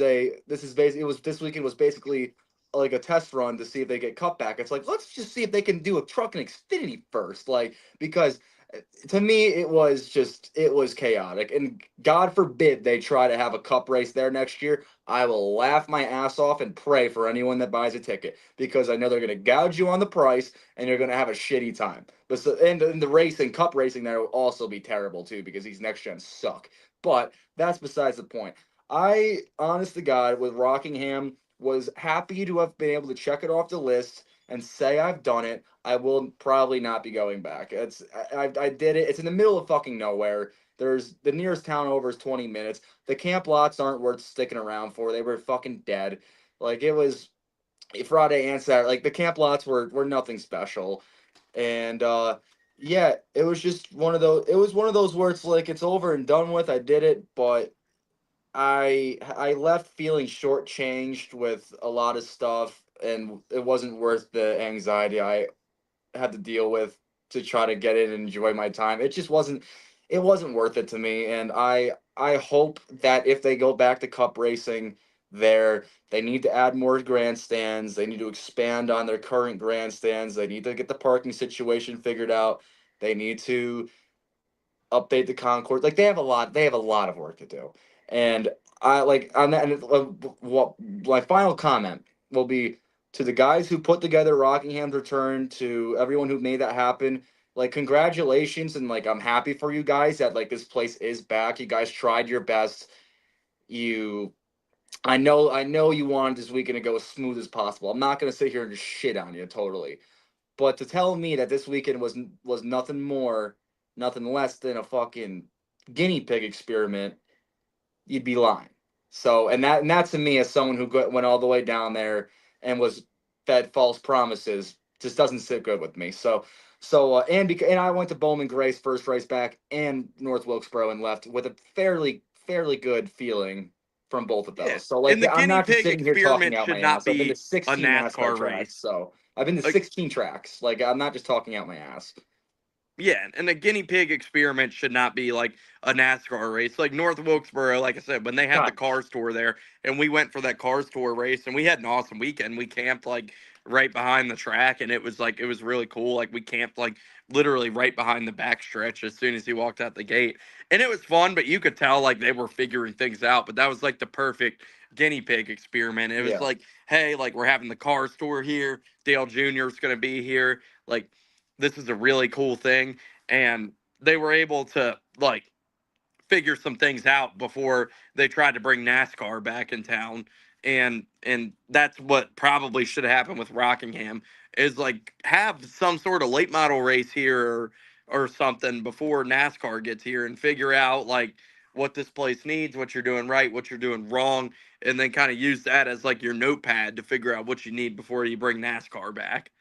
basically it was this weekend was basically like a test run to see if they get cut back. It's like, let's just see if they can do a truck and Xfinity first, like, because to me it was chaotic, and God forbid they try to have a cup race there next year. I will laugh my ass off and pray for anyone that buys a ticket, because I know they're going to gouge you on the price and you're going to have a shitty time. But so, and the racing, cup racing there will also be terrible too, because these next gens suck. But that's besides the point. I, honest to God, with Rockingham, was happy to have been able to check it off the list and say I've done it. I will probably not be going back. I did it. It's in the middle of fucking nowhere. There's the nearest town over is 20 minutes. The camp lots aren't worth sticking around for. They were fucking dead. Like, it was Friday and Saturday. Like, the camp lots were nothing special. And yeah, it was just one of those. It was one of those where it's like it's over and done with. I did it, but I left feeling shortchanged with a lot of stuff, and it wasn't worth the anxiety I had to deal with to try to get in and enjoy my time. It wasn't worth it to me, and I hope that if they go back to cup racing there, they need to add more grandstands. They need to expand on their current grandstands. They need to get the parking situation figured out. They need to update the concourse. Like, they have a lot of work to do. And I like on that. And what my final comment will be to the guys who put together Rockingham's return, to everyone who made that happen. Like, congratulations, and like I'm happy for you guys that like this place is back. You guys tried your best. You I know you wanted this weekend to go as smooth as possible. I'm not gonna sit here and just shit on you totally. But to tell me that this weekend was nothing more, nothing less than a fucking guinea pig experiment, you'd be lying. So, and that to me, as someone who went all the way down there and was fed false promises, just doesn't sit good with me. And I went to Bowman Gray's first race back and North Wilkesboro and left with a fairly good feeling from both of Yeah. those. So And like, the I'm guinea not just pig sitting here talking experiment out should my not ass. I've been to be a 16 NASCAR NASCAR tracks, race. so I've been to Like, 16 tracks. Like, I'm not just talking out my ass. yeah, and the guinea pig experiment should not be like a NASCAR race. Like North Wilkesboro, like I said, when they had the God, Cars Tour there, and we went for that Cars Tour race, and we had an awesome weekend. We camped like right behind the track, and it was really cool. Like we camped like literally right behind the backstretch as soon as he walked out the gate, and it was fun. But you could tell like they were figuring things out. But that was like the perfect guinea pig experiment. It was yeah. like, hey, like we're having the Cars Tour here. Dale Jr. is going to be here. Like, this is a really cool thing, and they were able to like figure some things out before they tried to bring NASCAR back in town. And that's what probably should happen with Rockingham, is like have some sort of late model race here, or something before NASCAR gets here, and figure out like what this place needs, what you're doing right, what you're doing wrong, and then kind of use that as like your notepad to figure out what you need before you bring NASCAR back.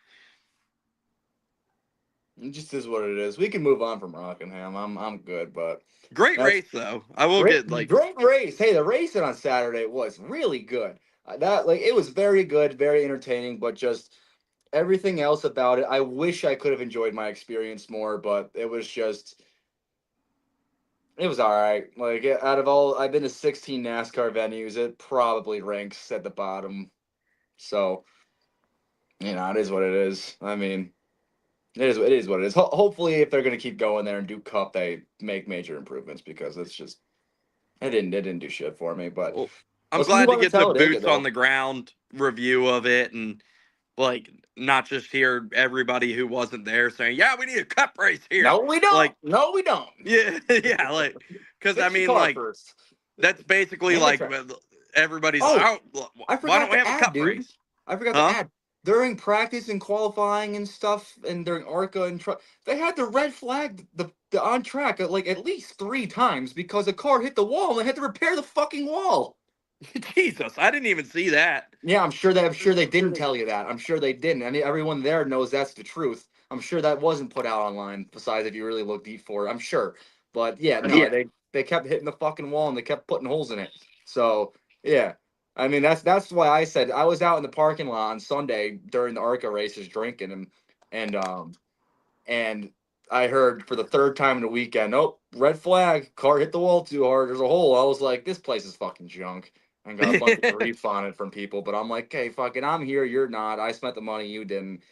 It just is what it is. We can move on from Rockingham. I'm good, but Great that's race though. I will get like, great race. Hey, the racing on Saturday was really good. That like it was very good, very entertaining, but just everything else about it, I wish I could have enjoyed my experience more, but it was all right. Like, out of all, I've been to 16 NASCAR venues, it probably ranks at the bottom. So, it is what it is. I mean, it is what it is. Hopefully, if they're gonna keep going there and do Cup, they make major improvements, because it's just it didn't do shit for me. But well, I'm let's move glad to on to get the Talladega, boots on though. the ground review of it, and like not just hear everybody who wasn't there saying, "Yeah, we need a cup race here." No, we don't. Like, No, we don't. yeah, yeah, like because I Fix your mean, car like first. that's basically And the like track. everybody's like, Oh, "Oh, I why don't forgot we to have a add, cup dude. race?" I forgot to Huh? add. During practice and qualifying and stuff, and during ARCA and truck, they had the red flag the on track like at least 3 times, because a car hit the wall and they had to repair the fucking wall. Jesus, I didn't even see that. Yeah, I'm sure they didn't tell you that. I'm sure they didn't. I mean, everyone there knows that's the truth. I'm sure that wasn't put out online. Besides, if you really look deep for it, I'm sure. But yeah, no, they kept hitting the fucking wall and they kept putting holes in it. So yeah, I mean that's why I said I was out in the parking lot on Sunday during the ARCA races drinking, and and I heard for the third time in the weekend, nope, red flag, car hit the wall too hard. There's a hole. I was like, this place is fucking junk. and got a bunch of grief on it from people. But I'm like, hey, fucking, I'm here. You're not. I spent the money. You didn't.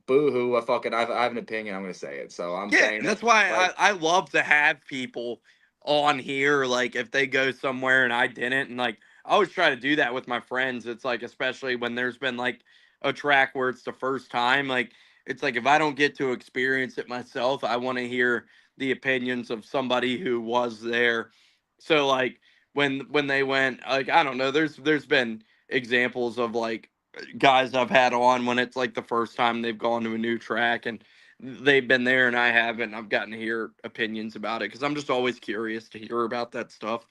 Boo hoo. I have an opinion. I'm gonna say it. So I'm Yeah, saying and it. that's why Like, I love to have people on here. Like if they go somewhere and I didn't, and like I always try to do that with my friends. It's like especially when there's been like a track where it's the first time. Like it's like if I don't get to experience it myself, I want to hear the opinions of somebody who was there. So like when they went, like I don't know, there's been examples of like guys I've had on when it's like the first time they've gone to a new track and they've been there and I haven't. I've gotten to hear opinions about it because I'm just always curious to hear about that stuff.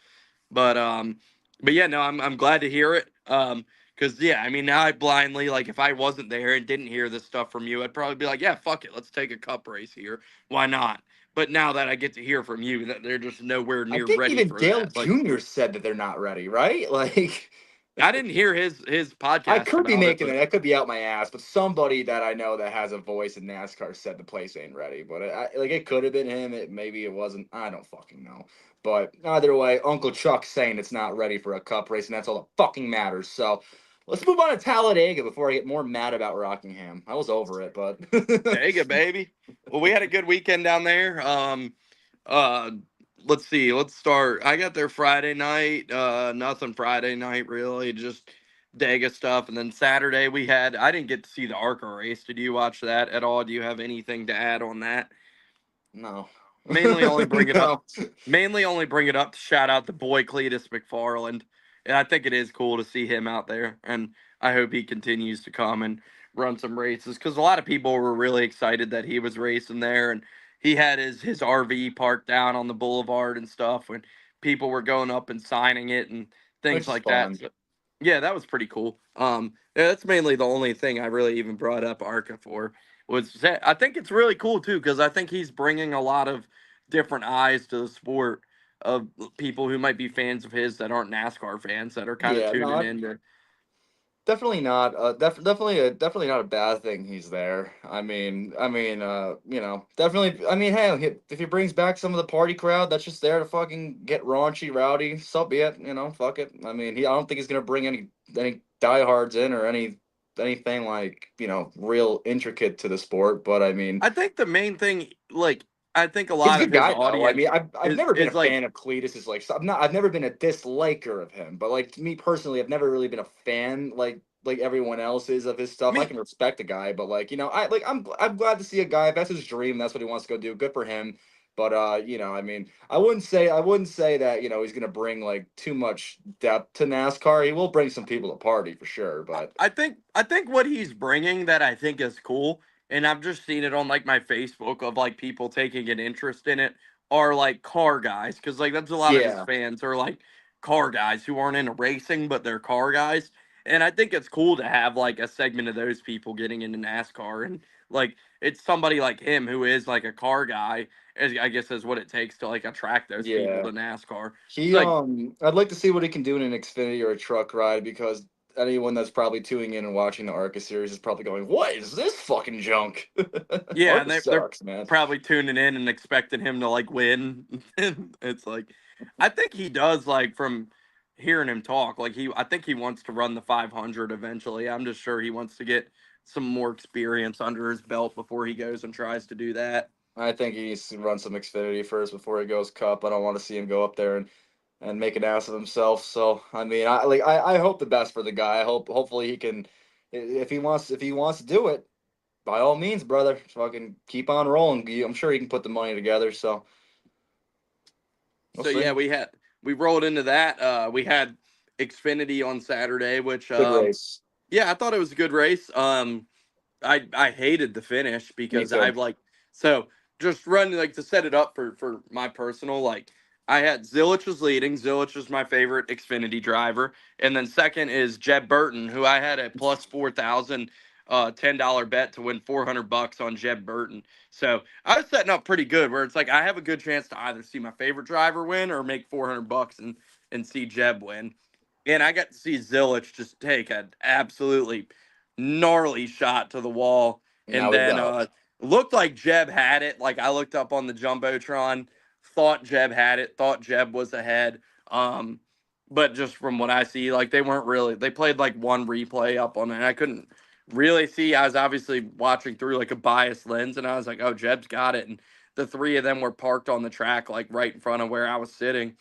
But yeah, no, I'm glad to hear it. Because yeah, I mean now I blindly like if I wasn't there and didn't hear this stuff from you, I'd probably be like, yeah, fuck it, let's take a cup race here. Why not? But now that I get to hear from you that they're just nowhere I near think ready even for Dale that. Like Jr. said that they're not ready, right? Like, I didn't hear his I podcast could be about it, making but it. I could be out my ass, but somebody that I know that has a voice in NASCAR said the place ain't ready. But like, it could have been him. Maybe it wasn't. I don't fucking know. But either way, Uncle Chuck's saying it's not ready for a cup race, and that's all that fucking matters. So let's move on to Talladega before I get more mad about Rockingham. I was over it, but there you go, baby. Well, we had a good weekend down there. Uh, let's see. Let's start. I got there Friday night. Nothing Friday night really. Just Dega stuff, and then Saturday we had. I didn't get to see the ARCA race. Did you watch that at all? Do you have anything to add on that? no, Mainly only bring it up. no. Mainly only bring it up to shout out the boy Cletus McFarland. And I think it is cool to see him out there, and I hope he continues to come and run some races because a lot of people were really excited that he was racing there, and he had his RV parked down on the boulevard and stuff when people were going up and signing it and things Which is like that. fun. So, yeah, that was pretty cool. Yeah, that's mainly the only thing I really even brought up Arca for was that I think it's really cool too because I think he's bringing a lot of different eyes to the sport of people who might be fans of his that aren't NASCAR fans that are kind of Yeah, tuning no, in to. definitely not. Definitely not a bad thing. He's there. Definitely. I mean, hey, if he brings back some of the party crowd that's just there to fucking get raunchy, rowdy, so be it. Fuck it. I mean, I don't think he's gonna bring any diehards in or anything like real intricate to the sport. But I mean, I think the main thing, like, I think a he's a lot of good his guy though. I mean, audience I've is never been a is like fan of Cletus. Is like, so I've never been a disliker of him, but like to me personally, I've never really been a fan like everyone else is of his stuff. I me. can respect the guy, but like I'm glad to see a guy if that's his dream, that's what he wants to go do. Good for him. But I mean, I wouldn't say that he's gonna bring like too much depth to NASCAR. He will bring some people to party for sure, but I think what he's bringing that I think is cool, and I've just seen it on like my Facebook of like people taking an interest in it are like car guys because like that's a lot of his yeah, fans are like car guys who aren't into racing but they're car guys, and I think it's cool to have like a segment of those people getting into NASCAR and like it's somebody like him who is like a car guy, as I guess is what it takes to like attract those people yeah. to NASCAR. It's He like I'd like to see what he can do in an Xfinity or a truck ride because anyone that's probably tuning in and watching the ARCA series is probably going, "What is this fucking junk?" yeah, and ARCA they're sucks, man. probably tuning in and expecting him to like win. And it's like, I think he does like from hearing him talk. Like I think he wants to run the 500 eventually. I'm just sure he wants to get some more experience under his belt before he goes and tries to do that. I think he needs to run some Xfinity first before he goes Cup. I don't want to see him go up there and make an ass of himself. So I mean, I hope the best for the guy. I hopefully he can, if he wants to do it, by all means, brother, fucking keep on rolling. I'm sure he can put the money together. So we'll So see. yeah, we rolled into that. We had Xfinity on Saturday, which Good race. yeah, I thought it was a good race. I hated the finish Me because too. I've like so just running like to set it up for my personal like I had Zilich was leading. Zilich was my favorite Xfinity driver, and then second is Jeb Burton, who I had a plus 4,000 $10 bet to win $400 on Jeb Burton. So I was setting up pretty good, where it's like I have a good chance to either see my favorite driver win or make $400 and see Jeb win. And I got to see Zilich just take an absolutely gnarly shot to the wall, Now and he's then out. looked like Jeb had it. Like I looked up on the jumbotron, thought Jeb had it, thought Jeb was ahead. Um, but just from what I see, like they weren't really. They played like one replay up on it. I couldn't really see. I was obviously watching through like a biased lens, and I was like, "Oh, Jeb's got it." And the three of them were parked on the track, like right in front of where I was sitting,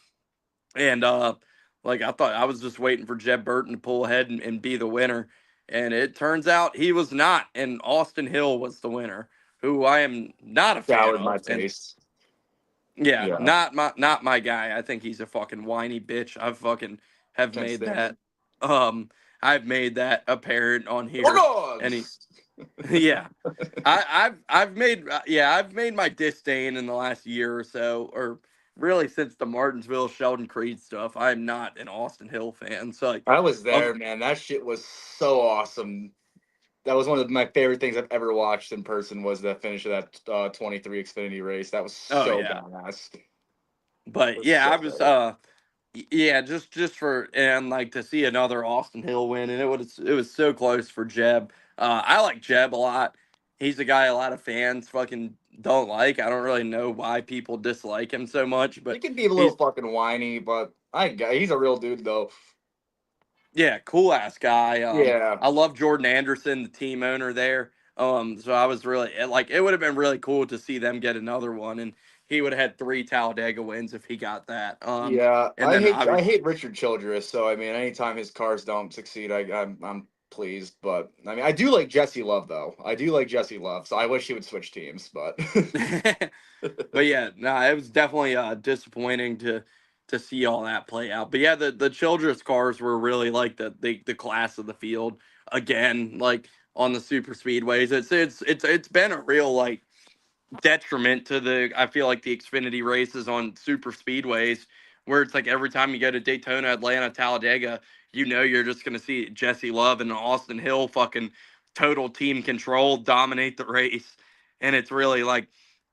and like I thought I was just waiting for Jeb Burton to pull ahead and be the winner, and it turns out he was not, and Austin Hill was the winner, who I am not a fan Soured my of, and taste. yeah, Yeah. not my guy. I think he's a fucking whiny bitch. I fucking have Can't made stand that him. I've made that apparent on here. And he Bulldogs! yeah. I've made my disdain in the last year or so, or really since the Martinsville Sheldon Creed stuff. I'm not an Austin Hill fan. So like I was of there, man. That shit was so awesome. That was one of my favorite things I've ever watched in person was the finish of that 23 Xfinity race. That was oh so yeah. badass. It But was yeah, I so was good. yeah, just for and like to see another Austin Hill win, and it was so close for Jeb. I like Jeb a lot. He's a guy a lot of fans fucking don't like. I don't really know why people dislike him so much, He but can be a little he's fucking whiny, but he's a real dude though. yeah, cool ass guy. Yeah. I love Jordan Anderson, the team owner there. So I was really like it would have been really cool to see them get another one, and he would have had three Talladega wins if he got that. Yeah. And then I obviously hate Richard Childress, so I mean anytime his cars don't succeed, I'm pleased. But I mean I do like Jesse Love though. I do like Jesse Love, so I wish he would switch teams, but but yeah, no, it was definitely disappointing to see all that play out. But yeah, the Childress cars were really like the class of the field again, like on the super speedways. It's been a real like detriment to the I feel like the Xfinity races on super speedways where it's like every time you go to Daytona, Atlanta, Talladega, you're just gonna see Jesse Love and Austin Hill fucking total team control dominate the race. And it's really like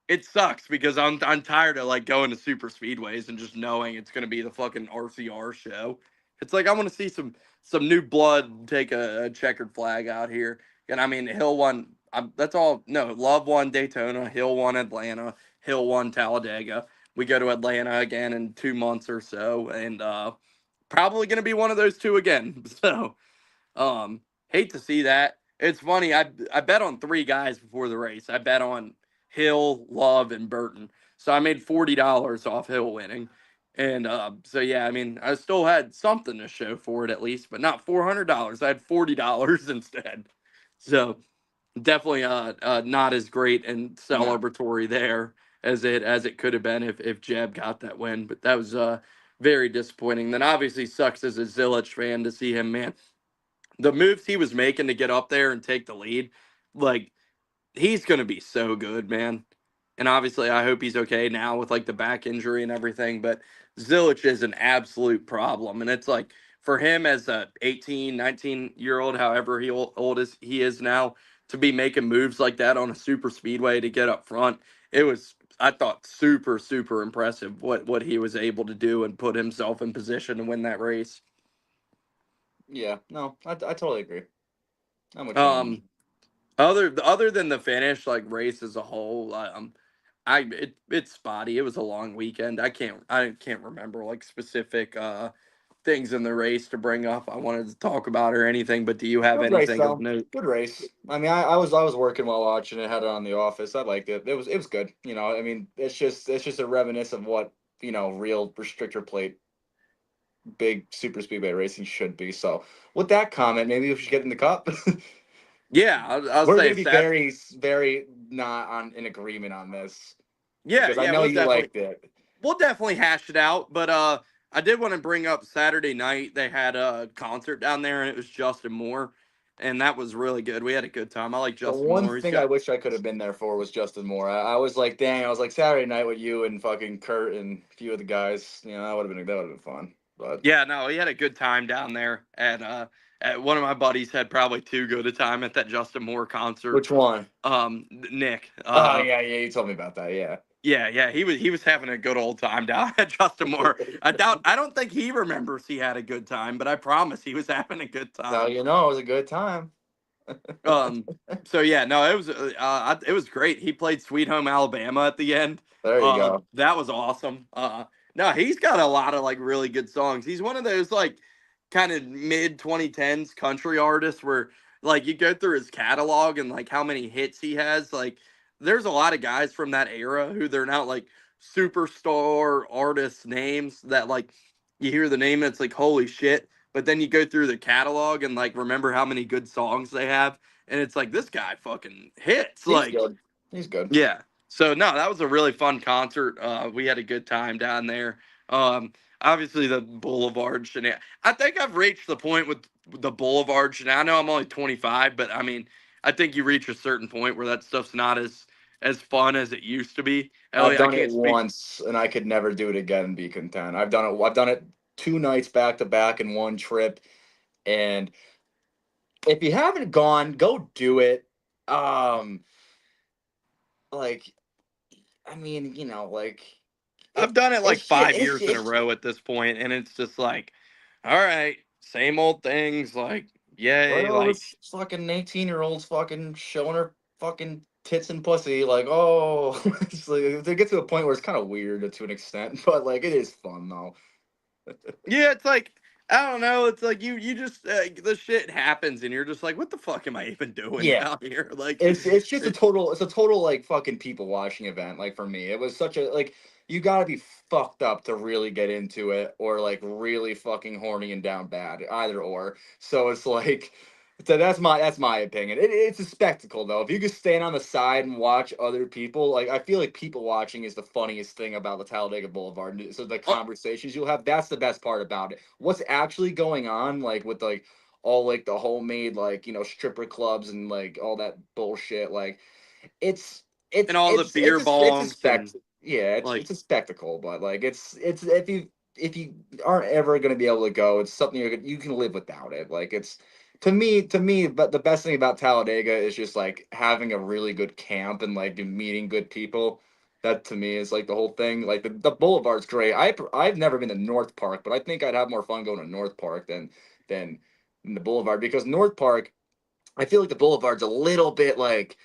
it sucks because I'm tired of like going to super speedways and just knowing it's gonna be the fucking RCR show. It's like I want to see some new blood take a checkered flag out here. And I mean Hill won that's all. No, Love won Daytona. Hill won Atlanta. Hill won Talladega. We go to Atlanta again in 2 months or so, and probably going to be one of those two again. So, hate to see that. It's funny. I bet on three guys before the race. I bet on Hill, Love, and Burton. So I made $40 off Hill winning. And so yeah, I mean, I still had something to show for it at least, but not $400. I had $40 instead. So definitely not as great and no. celebratory there as it could have been if Jeb got that win. But that was very disappointing. Then obviously sucks as a Zilich fan to see him, man. The moves he was making to get up there and take the lead, like he's gonna be so good, man. And obviously, I hope he's okay now with like the back injury and everything. But Zilich is an absolute problem, and it's like for him as a 18, 19-year old, however old as he is now, to be making moves like that on a super speedway to get up front, it was I thought super super impressive what he was able to do and put himself in position to win that race. Yeah, no, I totally agree. I'm with you on that. Um, other than the finish, like race as a whole, it's spotty. It was a long weekend. I can't remember like specific things in the race to bring up. I wanted to talk about or anything, but do you have Good race anything of though. note? Good race. I mean, I was working while watching it. Had it on the office. I liked it. It was good. I mean, it's just a reminiscence of what real restrictor plate big super speedway racing should be. So with that comment, maybe we should get in the cup. Yeah, I'll We're say gonna be Seth. very very not in agreement on this Yeah, because I yeah, know you liked it. we'll definitely hash it out. But I did want to bring up Saturday night. They had a concert down there, and it was Justin Moore, and that was really good. We had a good time. I like The Justin one Moore. He's thing I got wish I could have been there for was Justin Moore. I was like, dang, I was like Saturday night with you and fucking Kurt and a few of the guys. That would have been fun. But Yeah, no, he had a good time down there. At one of my buddies had probably too good a time at that Justin Moore concert. which one? Nick. Oh yeah, yeah, you told me about that. Yeah. Yeah, he was having a good old time down at Justin Moore. I don't think he remembers he had a good time, but I promise he was having a good So time. it was a good time. Um, so yeah, no, it was great. He played Sweet Home Alabama at the end. There you go. That was awesome. No, he's got a lot of like really good songs. He's one of those like kind of mid 2010s country artists where like you go through his catalog and like how many hits he has. Like there's a lot of guys from that era who they're not like superstar artist names that like you hear the name and it's like holy shit. But then you go through the catalog and like remember how many good songs they have, and it's like this guy fucking hits. He's Like good. He's good. yeah. So no, that was a really fun concert. We had a good time down there. Obviously the Boulevard shenanigans. I think I've reached the point with the Boulevard shenanigans. I know I'm only 25, but I mean, I think you reach a certain point where that stuff's not as fun as it used to be. I've Elliot, I done it can't speak. once, and I could never do it again and be content. I've done it. I've done it 2 nights back to back in one trip, and if you haven't gone, go do it. Um, like, I mean, like I've it. done it like It's shit. 5 years in a row at this point, and it's just like, all right, same old things. Like, yay, well, like this fucking 18-year-old's fucking showing her fucking tits and pussy. Like, oh, it's like, they get to a point where it's kind of weird to an extent, but like it is fun though. yeah, it's like I don't know. It's like you just the shit happens, and you're just like, what the fuck am I even doing Yeah. out here? Like, It's just a it, total like fucking people watching event. Like for me, it was such a like you gotta be fucked up to really get into it, or like really fucking horny and down bad, either or. So it's like that's my opinion. It's a spectacle though. If you could stand on the side and watch other people, like I feel like people watching is the funniest thing about the Talladega Boulevard. So the oh, conversations you'll have, that's the best part about it. What's actually going on, like with like all like the homemade like stripper clubs and like all that bullshit, like it's and all the beer it's a bongs and yeah, like it's a spectacle, but like it's if you aren't ever going to be able to go, it's something you can live without it. Like it's to me, but the best thing about Talladega is just like having a really good camp and like meeting good people. That to me is like the whole thing. Like the boulevard's great. I've never been to North Park, but I think I'd have more fun going to North Park than the boulevard, because North Park, I feel like the boulevard's a little bit like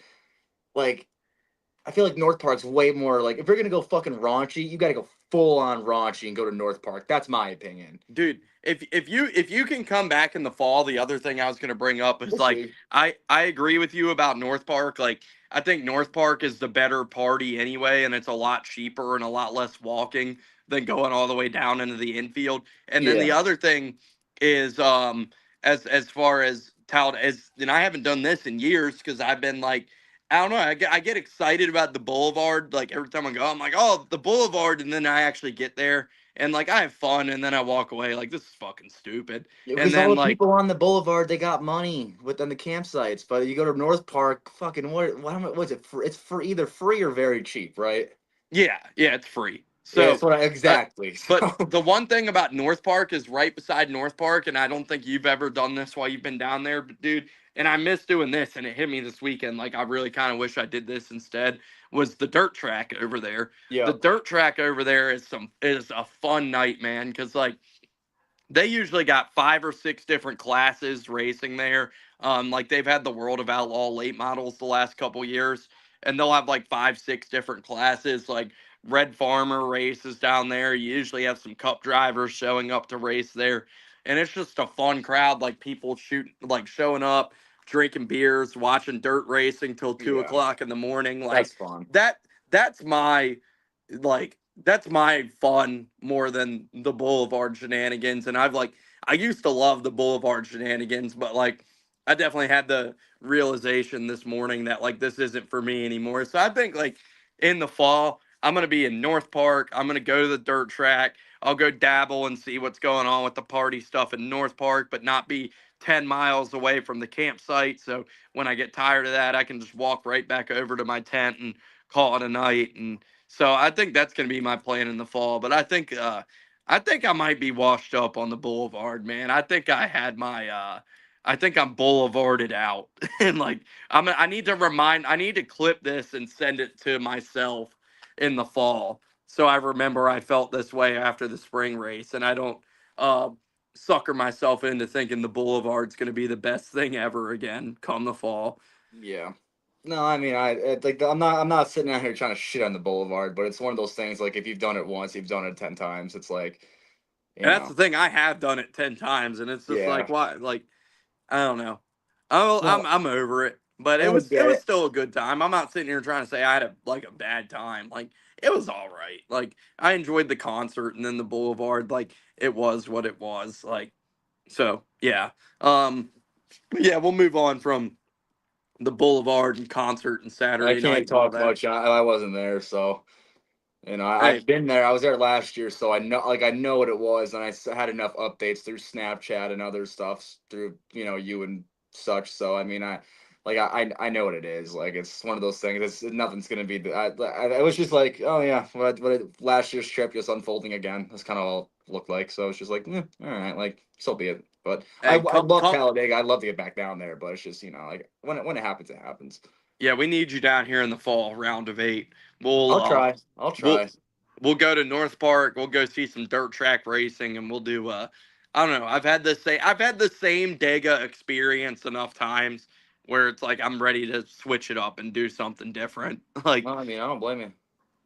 I feel like North Park's way more like if you're gonna go fucking raunchy, you gotta go full on raunchy and go to North Park. That's my opinion. dude, if you can come back in the fall, the other thing I was gonna bring up is We'll like see. I agree with you about North Park. Like I think North Park is the better party anyway, and it's a lot cheaper and a lot less walking than going all the way down into the infield. And then the Yeah. other thing is as far as tout as and I haven't done this in years because I've been like I don't know. I get excited about the Boulevard. Like every time I go, I'm like, oh, the Boulevard, and then I actually get there and like I have fun, and then I walk away like this is fucking stupid. And Because all then the like people on the boulevard, they got money within the campsites. But you go to North Park, fucking what was it? It's for either free or very cheap, right? yeah, it's free. Yeah, So, that's what uh, exactly. but So the one thing about North Park is right beside North Park, and I don't think you've ever done this while you've been down there, but dude. And I miss doing this, and it hit me this weekend. Like I really kind of wish I did this instead. Was the dirt track over there? The yeah, dirt track over there is a fun night, man. Because like they usually got 5 or 6 different classes racing there. Like they've had the World of Outlaw late models the last couple years, and they'll have like 5, 6 different classes. Like Red Farmer races down there. You usually have some Cup drivers showing up to race there, and it's just a fun crowd. Like people shooting, like showing up, drinking beers, watching dirt racing till two yeah, o'clock in the morning. Like that's fun. that. That's my like that's my fun more than the Boulevard shenanigans. And I used to love the Boulevard shenanigans, but like I definitely had the realization this morning that like this isn't for me anymore. So I think like in the fall, I'm gonna be in North Park. I'm gonna go to the dirt track. I'll go dabble and see what's going on with the party stuff in North Park, but not be 10 miles away from the campsite. So when I get tired of that, I can just walk right back over to my tent and call it a night. And so I think that's going to be my plan in the fall. But I think I might be washed up on the boulevard, man. I think I had my I think I'm boulevarded out, and like I need to clip this and send it to myself in the fall, so I remember I felt this way after the spring race, and I don't uh, sucker myself into thinking the boulevard's going to be the best thing ever again come the fall. Yeah. No, I mean, I'm not sitting out here trying to shit on the Boulevard, but it's one of those things like if you've done it once, you've done it 10 times. It's like, And that's the thing. I have done it 10 times, and it's just yeah. like, why? Like, I don't know. No, I'm over it. But I it get was it. still a good time. I'm not sitting here trying to say I had a bad time. Like, it was all right. Like, I enjoyed the concert, and then the Boulevard. Like, it was what it was. Like, so yeah. But yeah, we'll move on from the Boulevard and concert and I Saturday night can't and all talk that. much. I wasn't there, so Hey, I've been there. I was there last year, so I know what it was, and had enough updates through Snapchat and other stuff through you and such. So I mean, I know what it is. Like it's one of those things. Nothing's gonna be. I was just like, oh yeah, last year's trip just unfolding again. That's kind of all it looked like. So I was just like, all right, like so be it. But hey, I love come. Talladega. I'd love to get back down there, but it's just like when it happens, it happens. Yeah, we need you down here in the fall, round of 8. We'll I'll try. I'll we'll try. we'll go to North Park. We'll go see some dirt track racing, and we'll do. I don't know. I've had the same Dega experience enough times where it's like I'm ready to switch it up and do something different. Like, No, I mean I don't blame you.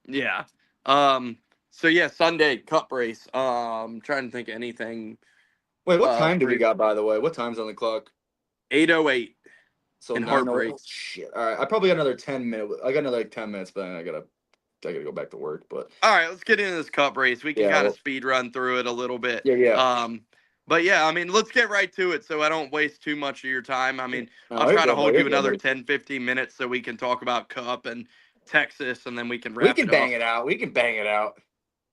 yeah. Um. So yeah, Sunday Cup race. Trying to think of anything. Wait, what time do we Three got, by the way? What time's on the clock? 8:08 So in 9. Heart Oh, race. shit. All right. I probably got another 10 minutes. I got another like 10 minutes, but then I gotta go back to work. But All right, let's get into this Cup race. We can yeah, kind of well, speed run through it a little bit. yeah. But yeah, I mean, let's get right to it so I don't waste too much of your time. I mean, I'll No, you're try to good, buddy. hold You're you good, another buddy. 10, 15 minutes so we can talk about Cup and Texas, and then we can We wrap can it bang up. it out. We can bang it out.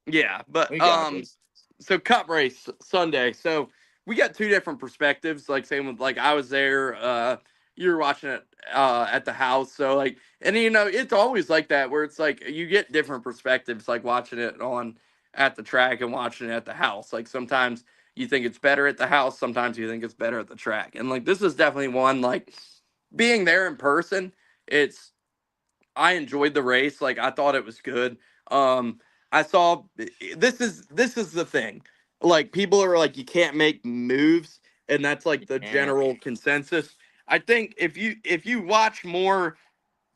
Yeah, but We got this. so Cup race Sunday. So we got two different perspectives. Like same with like I was there. You were watching it at the house. So like, and it's always like that where it's like you get different perspectives. Like watching it on at the track and watching it at the house. Like sometimes you think it's better at the house. Sometimes you think it's better at the track. And like this is definitely one like being there in person. It's I enjoyed the race. Like I thought it was good. I saw this is the thing. Like people are like you can't make moves, and that's like the Yeah. general consensus. I think if you watch more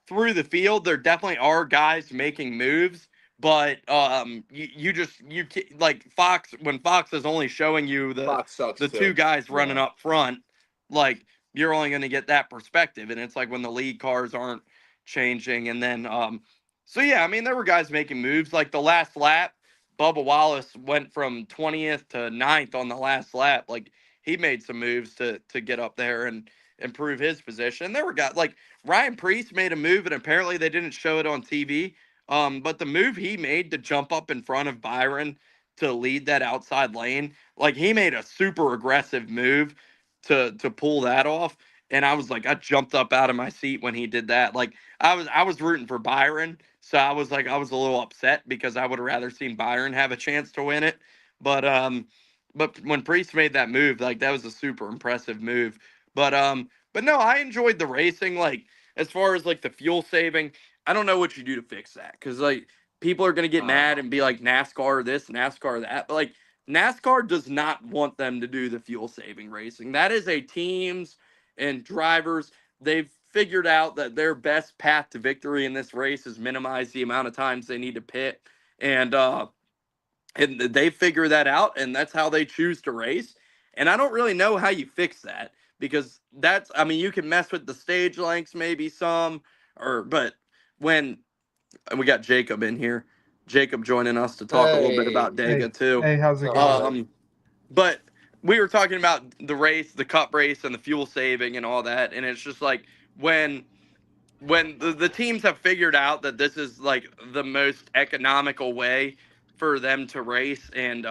through the field, there definitely are guys making moves, but like Fox when Fox is only showing you Fox sucks the two too. guys running Yeah. up front, like you're only going to get that perspective, and it's like when the lead cars aren't changing, and then so yeah, I mean there were guys making moves like the last lap. Bubba Wallace went from 20th to 9th on the last lap. Like he made some moves to get up there and improve his position. There were guys like Ryan Priest made a move, and apparently they didn't show it on TV. But the move he made to jump up in front of Byron to lead that outside lane, like he made a super aggressive move to pull that off. And I was like, I jumped up out of my seat when he did that. Like I was rooting for Byron, so I was like, I was a little upset because I would have rather seen Byron have a chance to win it. But when Priest made that move, like that was a super impressive move. But no, I enjoyed the racing. Like as far as like the fuel saving, I don't know what you do to fix that because like people are gonna get I don't mad know. and be like NASCAR this, NASCAR that. But like NASCAR does not want them to do the fuel saving racing. That is a teams and drivers. They've figured out that their best path to victory in this race is minimize the amount of times they need to pit, and they figure that out, and that's how they choose to race. And I don't really know how you fix that because that's I mean you can mess with the stage lengths maybe some but when and we got Jacob in here, Jacob joining us to talk a little bit about Hey, Hey, Dega too. hey, how's what's it up, going? brother? Um, but we were talking about the race, the cup race, and the fuel saving and all that, and it's just like when the teams have figured out that this is like the most economical way for them to race and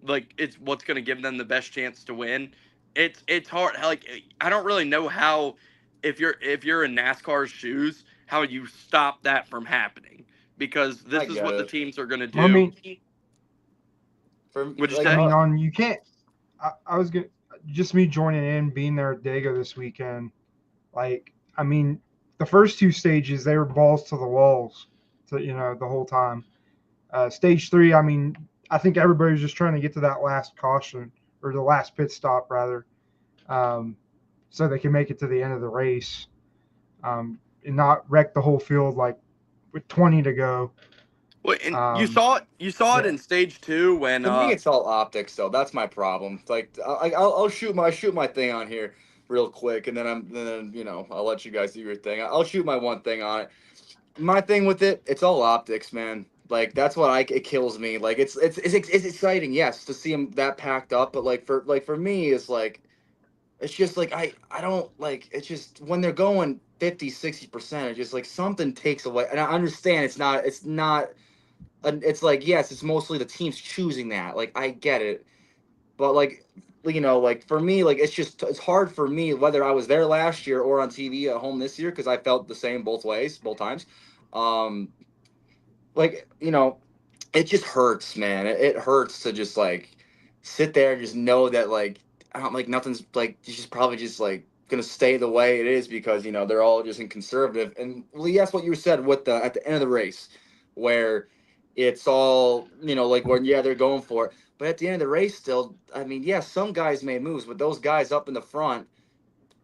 like it's what's going to give them the best chance to win. It's hard like I don't really know how if you're in NASCAR's shoes how you stop that from happening because I this is get what the it. teams are going to I do. mean, For Would you like, I say? mean, you can't. I was gonna just me joining in, being there at Dago this weekend. Like, I mean, the first two stages they were balls to the walls, the whole time. Stage three, I mean, I think everybody was just trying to get to that last caution or the last pit stop rather, um, so they can make it to the end of the race. and not wreck the whole field like with 20 to go. Well, and Um, you saw it yeah. in stage 2 when To me, it's all optics, though. That's my problem. Like, I'll shoot my thing on here real quick, and then I'll let you guys do your thing. I'll shoot my one thing on it. My thing with it's all optics, man. Like that's what it kills me. Like it's exciting, yes, to see them that packed up, but for me, it's just like I don't like it's just when they're going 50, 60%, it's just like something takes away. And I understand it's not it's like yes, it's mostly the teams choosing that. Like I get it, but like for me, like it's hard for me whether I was there last year or on TV at home this year because I felt the same both ways, both times. Um, like it just hurts, man. It hurts to just like sit there and just know that I don't like nothing's like it's just probably just like gonna stay the way it is because they're all just in conservative. And well, yes, what you said with the at the end of the race, where it's all like when they're going for it, but at the end of the race, still, I mean, yes, some guys made moves, but those guys up in the front,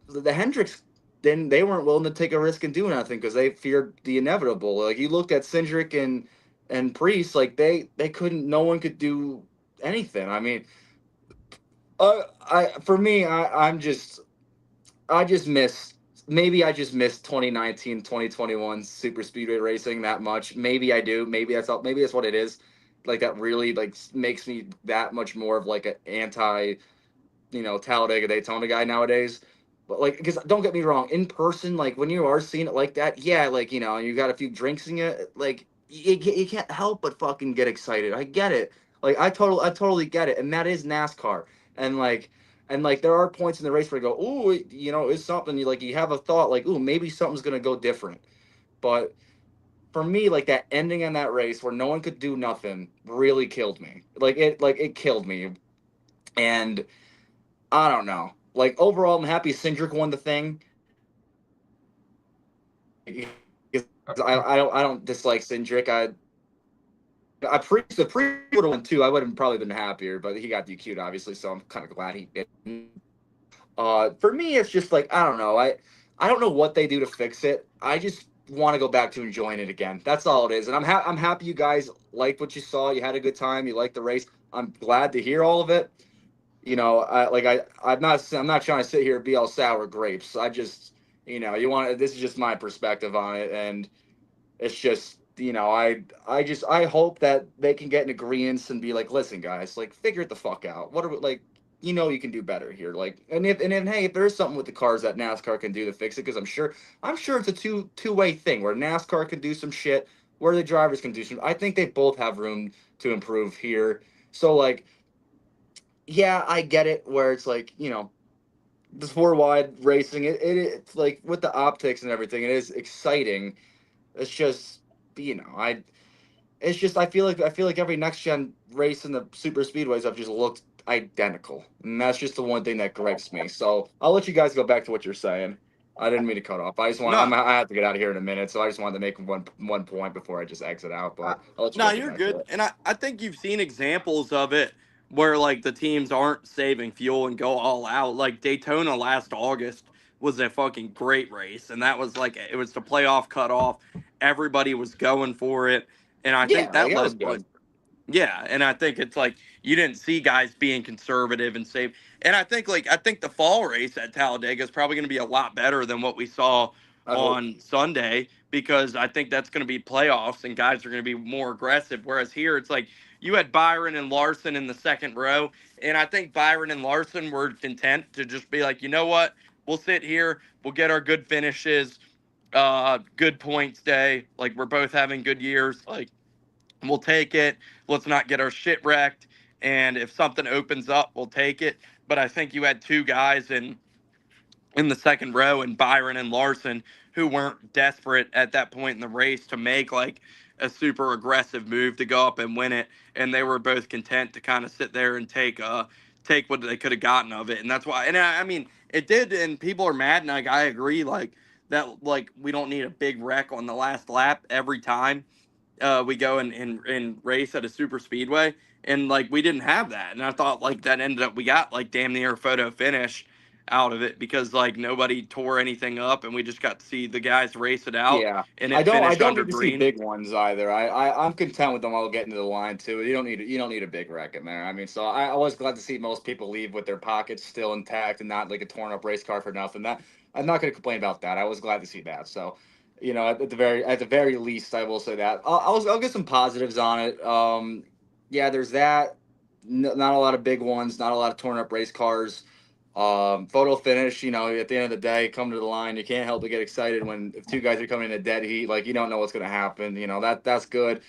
the Hendricks, then they weren't willing to take a risk and do nothing because they feared the inevitable. Like you looked at Cindric and Priest, like they couldn't. No one could do anything. I mean, I for me, I just miss. Maybe I just miss 2019, 2021 super speedway racing that much. Maybe I do. Maybe that's all. Maybe that's what it is. Like that really makes me that much more of like an anti Talladega Daytona guy nowadays. But like, because don't get me wrong, in person, like when you are seeing it like that, yeah, like you got a few drinks in you, like you can't help but fucking get excited. I get it. Like I totally get it, and that is NASCAR. And there are points in the race where you go, ooh, it's something you have a thought like, ooh, maybe something's gonna go different. But for me, like that ending on that race where no one could do nothing really killed me. It killed me, and I don't know. Like overall, I'm happy Cindric won the thing. I don't dislike Cindric. The pre would have won too. I would have probably been happier, but he got DQ'd obviously, so I'm kind of glad he didn't. For me, it's just like I don't know. I don't know what they do to fix it. I just want to go back to enjoying it again. That's all it is. And I'm happy you guys liked what you saw. You had a good time. You liked the race. I'm glad to hear all of it. I'm not trying to sit here and be all sour grapes. I just this is just my perspective on it, and it's just I hope that they can get in agreement and be like, listen, guys, like figure it the fuck out. What are we like? You can do better here. Like, and hey, if there's something with the cars that NASCAR can do to fix it, because I'm sure it's a two-way thing where NASCAR can do some shit, where the drivers can do some. I think they both have room to improve here. So like, yeah, I get it where it's like the four wide racing. It's like with the optics and everything, it is exciting. It's just I it's just I feel like every next gen race in the super speedways have just looked identical, and that's just the one thing that gripes me. So I'll let you guys go back to what you're saying. I didn't mean to cut off. no, I have to get out of here in a minute, so I just wanted to make one point before I just exit out. I, But I'll let you no, guys get you're back to good. it. And I think you've seen examples of it where like the teams aren't saving fuel and go all out. Like Daytona last August was a fucking great race, and that was like it was the playoff cutoff. Everybody was going for it, and I think Yeah, like that that was led like good. yeah, and I think it's like you didn't see guys being conservative and safe. And I think the fall race at Talladega is probably going to be a lot better than what we saw I hope. on Sunday because I think that's going to be playoffs and guys are going to be more aggressive. Whereas here it's like you had Byron and Larson in the second row, and I think Byron and Larson were content to just be like, you know what, we'll sit here, we'll get our good finishes, good points day. Like we're both having good years, like we'll take it. Let's not get our shit wrecked. And if something opens up, we'll take it. But I think you had two guys in the second row and Byron and Larson who weren't desperate at that point in the race to make like a super aggressive move to go up and win it. And they were both content to kind of sit there and take what they could have gotten of it. And that's why, and I mean, it did. And people are mad. And like, I agree, like that, like we don't need a big wreck on the last lap every time we go and race at a super speedway, and like we didn't have that, and I thought like that ended up we got like damn near a photo finish out of it because like nobody tore anything up and we just got to see the guys race it out Yeah, and I it don't. I finished don't under need to see green. big ones either. I'm content with them all getting to the line too. You don't need. You don't need a big wreck in there. I mean, so I was glad to see most people leave with their pockets still intact and not like a torn up race car for nothing. That I'm not going to complain about that. I was glad to see that. So, at the very least, I will say that. I'll get some positives on it. Yeah, there's that. Not a lot of big ones. Not a lot of torn up race cars. Photo finish, at the end of the day, come to the line. You can't help but get excited when if two guys are coming in a dead heat, like you don't know what's gonna happen. That's good.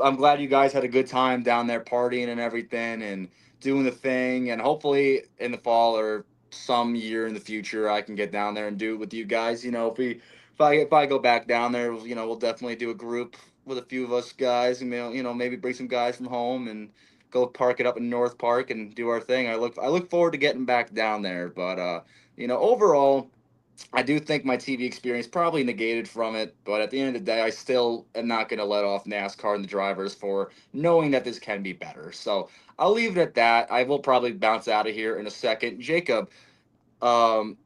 I'm glad you guys had a good time down there partying and everything and doing the thing. And hopefully in the fall or some year in the future, I can get down there and do it with you guys. If I go back down there, we'll definitely do a group with a few of us guys, and maybe bring some guys from home and go park it up in North Park and do our thing. I look forward to getting back down there, but overall, I do think my TV experience probably negated from it. But at the end of the day, I still am not going to let off NASCAR and the drivers for knowing that this can be better. So I'll leave it at that. I will probably bounce out of here in a second. Jacob, um,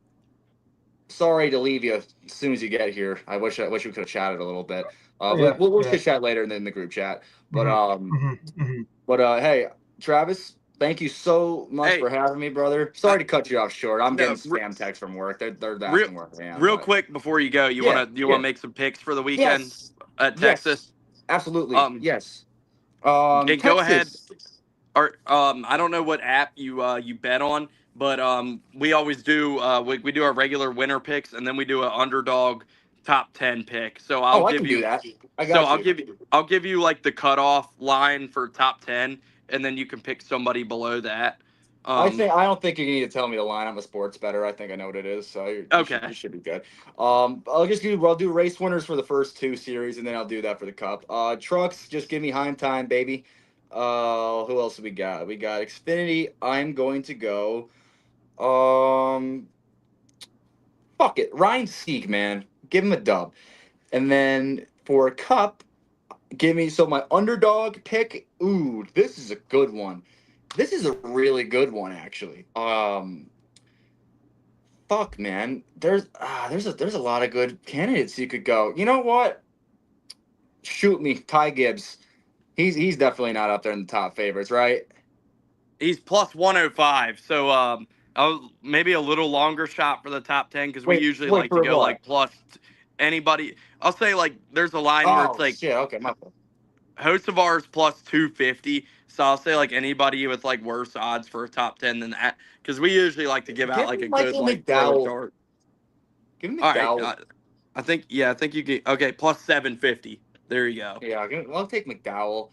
sorry to leave you as soon as you get here. I wish we could have chatted a little bit. Yeah, We'll yeah. chit chat later in the group chat. But Mhm, um, mhm, mhm. Hey, Travis, thank you so much Hey, for having me, brother. I, Sorry to cut you off short. I'm getting no, spam texts from work. They're real asking where I am, real but quick before you go, you yeah, wanna you yeah, wanna make some picks for the weekend yes, at yes, Texas? absolutely, Um, yes. and go ahead. Texas. Or I don't know what app you bet on, but we always do we do our regular winner picks and then we do an underdog top 10 pick. So Oh, I can do that. I got you. I'll give you like the cutoff line for top 10 and then you can pick somebody below that. Um I don't think you need to tell me to line up a sports better. I think I know what it is, so you okay. should be good. I'll do race winners for the first two series, and then I'll do that for the cup. Trucks, just give me Heim time, baby. Who else do we got? We got Xfinity. I'm going to go. Um, Fuck it, Ryan Seek, man, give him a dub, and then for cup, give me my underdog pick. Ooh, this is a good one. This is a really good one, actually. Fuck, man. There's a lot of good candidates you could go. You know what? Shoot me, Ty Gibbs. He's definitely not up there in the top favorites, right? He's plus 105. So maybe a little longer shot for the top 10 cuz we Wait, usually wait like to for go what? like anybody. I'll say like there's a line where it's Oh like shit. Okay, my fault. host of ours plus 250. So I'll say like anybody with like worse odds for a top 10 than that. Because we usually like to give out Give like me a good Michael like throw a McDowell. dart. Give me All right. McDowell. I think you get okay, plus 750. There you go. Yeah, I'll take McDowell.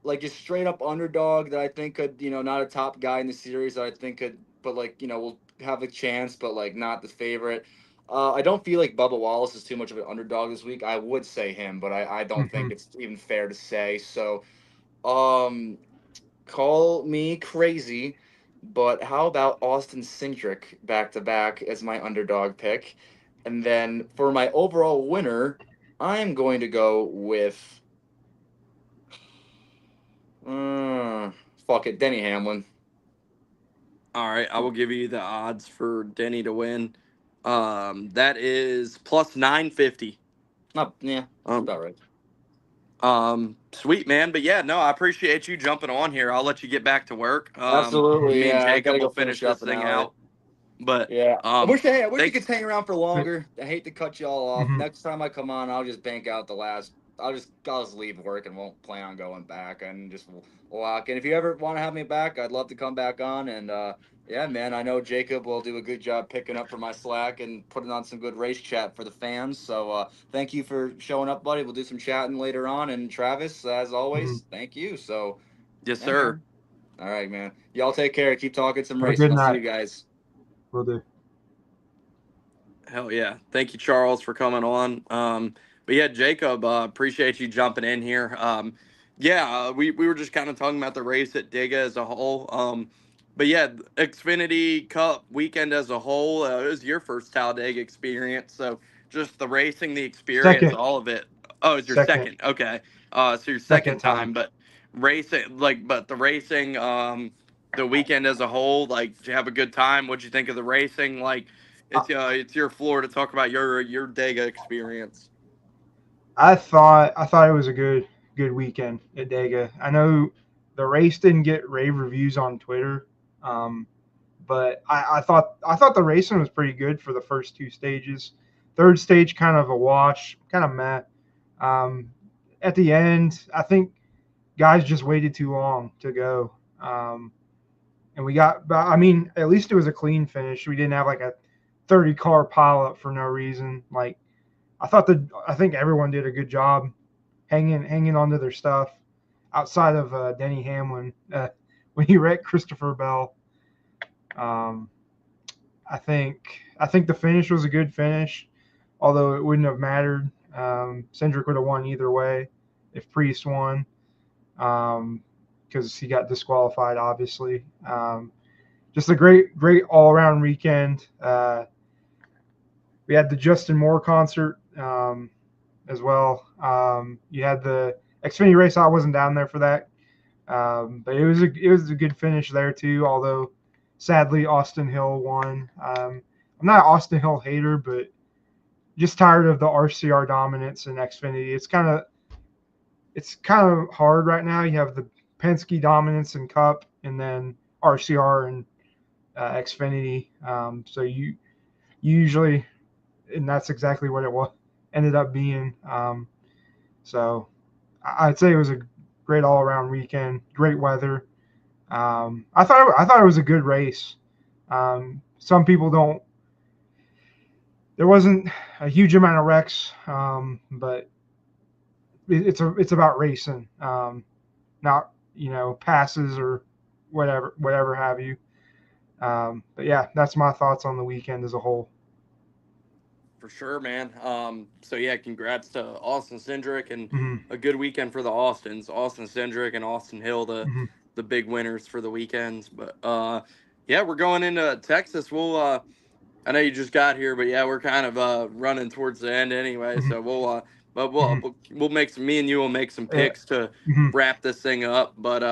Like just straight up underdog that I think could, not a top guy in the series that I think could, but like, will have a chance, but like not the favorite. I don't feel like Bubba Wallace is too much of an underdog this week. I would say him, but I don't think Mhm. it's even fair to say. So, um, call me crazy, but how about Austin Cindric back to back as my underdog pick? And then for my overall winner, I'm going to go with uh, fuck it, Denny Hamlin. All right, I will give you the odds for Denny to win. That is plus 950. Not yeah, that's Um, about right. Sweet man, but yeah, no, I appreciate you jumping on here. I'll let you get back to work. Mhm. Absolutely, Me and yeah. I Jacob gotta will go finish finish this up an thing hour. out. But Yeah. I wish you thanks. could hang around for But- longer. I hate to cut you all off. mhm. Next time I come on, I'll just bank out the last. I'll just leave work and won't plan on going back and just walk. And if you ever want to have me back, I'd love to come back on. And yeah, man, I know Jacob will do a good job picking up for my slack and putting on some good race chat for the fans. So thank you for showing up, buddy. We'll do some chatting later on. And Travis, as Mhm. always, thank you. So Yes, yeah, sir. man. All right, man. Y'all take care. Keep talking some Have a racing. good I'll see night. you guys. Will do. Hell yeah. Thank you, Charles, for coming on. But yeah, Jacob, appreciate you jumping in here. We were just kind of talking about the race at Diga as a whole. But yeah, Xfinity Cup weekend as a whole, it was your first Talladega experience. So just the racing, the experience, Second, all of it. Oh, it's your second, second. Okay. So your second second time. time, but racing, like, but the racing, the weekend as a whole? Like, did you have a good time? What'd you think of the racing? Like, it's your floor to talk about your Dega experience. I thought it was a good weekend at Dega. I know the race didn't get rave reviews on Twitter, but I thought the racing was pretty good for the first two stages. Third stage kind of a wash, kind of meh. Um, at the end, I think guys just waited too long to go. And we got, but I mean, at least it was a clean finish. We didn't have like a 30 car pileup for no reason. Like I think everyone did a good job hanging onto their stuff outside of Denny Hamlin when he wrecked Christopher Bell. Um, I think the finish was a good finish, although it wouldn't have mattered. Cindric would have won either way if Priest won, because he got disqualified, obviously. Just a great all around weekend. We had the Justin Moore concert as well. You had the Xfinity race. I wasn't down there for that, but it was a good finish there too. Although sadly Austin Hill won. I'm not an Austin Hill hater, but just tired of the RCR dominance in Xfinity. It's kind of hard right now. You have the Penske dominance in Cup, and then RCR and Xfinity. So you usually, and that's exactly what it was ended up being. So I'd say it was a great all around weekend. Great weather. I thought it was a good race. Some people don't. There wasn't a huge amount of wrecks, but it's about racing, not passes or whatever have you. But yeah, that's my thoughts on the weekend as a whole. For sure, man. So yeah, congrats to Austin Cindric and Hmm. a good weekend for the Austins. Austin Cindric and Austin Hill, Hmm. the big winners for the weekends. But yeah, we're going into Texas. We'll I know you just got here, but yeah, we're kind of running towards the end anyway. Hmm. So but Hmm. we'll make some. Me and you will make some Yeah. picks to Hmm. wrap this thing up. But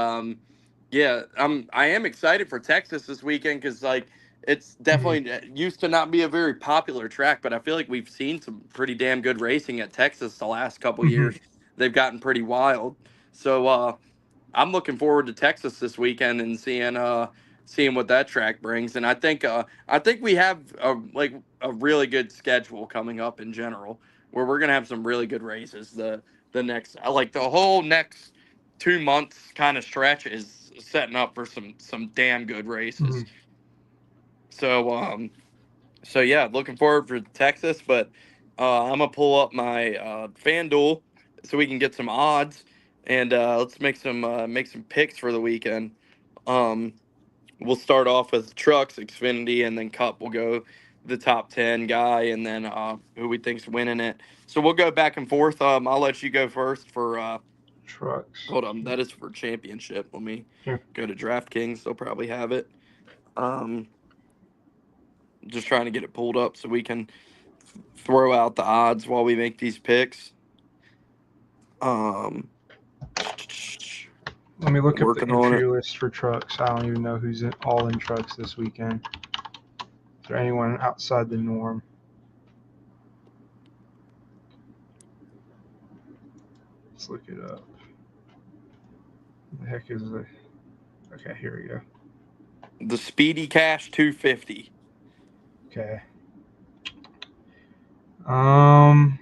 yeah, I am excited for Texas this weekend because like it's Hmm. definitely used to not be a very popular track, but I feel like we've seen some pretty damn good racing at Texas the last couple Hmm. years. They've gotten pretty wild. So I'm looking forward to Texas this weekend and seeing what that track brings. And I think we have a really good schedule coming up in general, where we're gonna have some really good races. The next like the whole next 2 months kind of stretch is setting up for some damn good Hmm. races. So so yeah, looking forward for Texas, but I'm gonna pull up my FanDuel so we can get some odds and let's make some picks for the weekend. Um, we'll start off with trucks, Xfinity, and then Cup. We'll go the top 10 guy, and then who we think's winning it. So we'll go back and forth. I'll let you go first for. Trucks. Hold on, that is for championship. Let me Here. go to DraftKings. They'll probably have it. Um, just trying to get it pulled up so we can throw out the odds while we make these picks. Um, Let me look up the working on entry it. list for trucks. I don't even know who's all in trucks this weekend. Is there anyone outside the norm? Let's look it up. What the heck is it? Okay, here we go. The Speedy Cash 250. Okay. Um,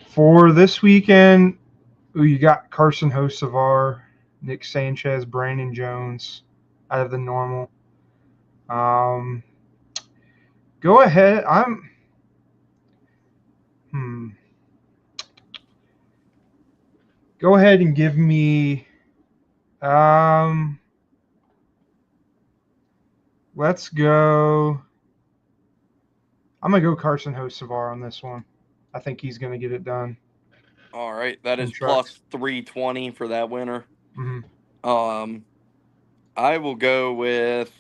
for this weekend, you got Carson Hocevar, Nick Sanchez, Brandon Jones out of the normal. Um, go ahead. Hmm. Go ahead and give me. Um, let's go. I'm gonna go Carson Hocevar on this one. I think he's gonna get it done All right, that in is trucks. plus 320 for that winner. Hmm. Um, I will go with,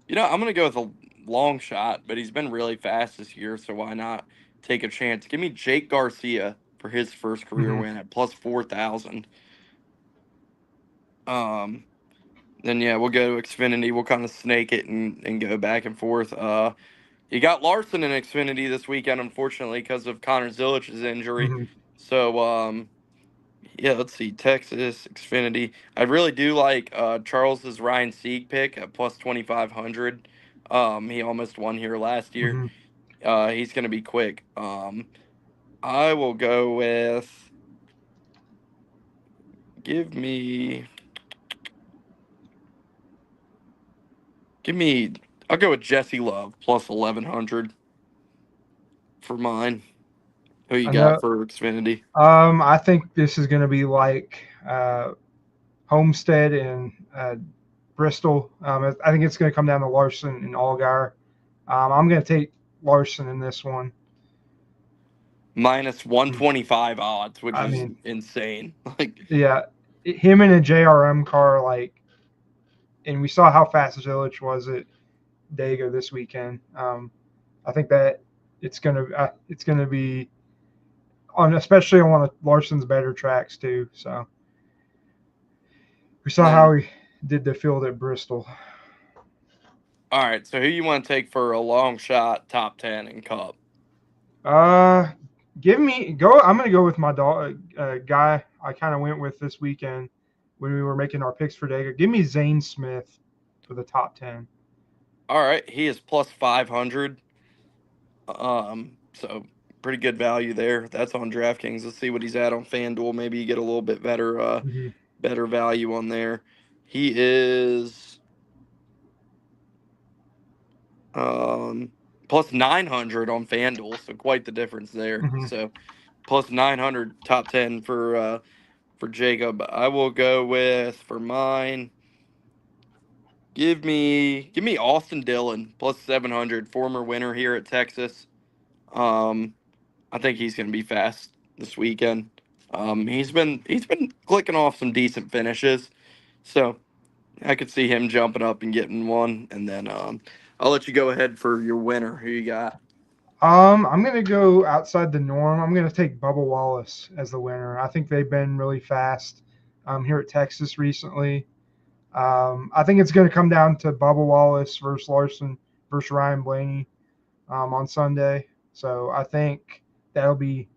I'm going to go with a long shot, but he's been really fast this year, so why not take a chance? Give me Jake Garcia for his first career Hmm. win at plus 4,000. Then yeah, we'll go to Xfinity. We'll kind of snake it and go back and forth. You got Larson in Xfinity this weekend, unfortunately, because of Connor Zilich's injury. Mhm. So yeah, let's see. Texas, Xfinity. I really do like Charles's Ryan Sieg pick at plus 2,500. He almost won here last year. Mhm. He's gonna be quick. I will go with give me give me I'll go with Jesse Love plus 1,100 for mine. Who you I got know. for Xfinity? I think this is going to be like Homestead and Bristol. I think it's going to come down to Larson and Allgaier. I'm going to take Larson in this one. Minus 125 odds, which I is mean, insane. Like, yeah, him in a JRM car, like, and we saw how fast Zilich was at Dago this weekend. I think that it's gonna be on, especially on one of Larson's better tracks too. So we saw how then, he did the field at Bristol. all right. So who you want to take for a long shot top 10 in Cup? Give me go. I'm gonna go with my dog guy. I kind of went with this weekend when we were making our picks for Dago. Give me Zane Smith for the top 10. All right, he is plus 500. So pretty good value there. That's on DraftKings. Let's see what he's at on FanDuel. Maybe you get a little bit better Mm-hmm. better value on there. He is plus 900 on FanDuel, so quite the difference there. Mm-hmm. So plus 900 top 10 for Jacob. I will go with for mine. Give me Austin Dillon plus 700, former winner here at Texas. Um, I think he's going to be fast this weekend. He's been clicking off some decent finishes, so I could see him jumping up and getting one. And then I'll let you go ahead for your winner. Who you got? I'm gonna go outside the norm. I'm gonna take Bubba Wallace as the winner. I think they've been really fast here at Texas recently. I think it's gonna come down to Bubba Wallace versus Larson versus Ryan Blaney on Sunday. So I think that'll be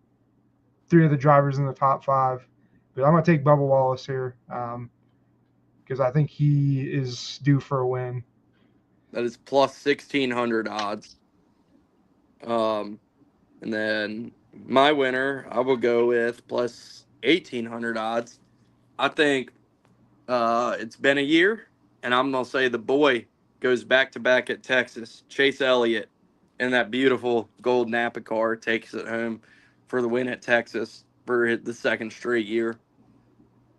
three of the drivers in the top five. But I'm gonna take Bubba Wallace here because I think he is due for a win. That is plus 1,600 odds. And then my winner, I will go with plus 1,800 odds. I think it's been a year, and I'm gonna say the boy goes back to back at Texas. Chase Elliott in that beautiful gold Napa car takes it home for the win at Texas for the second straight year.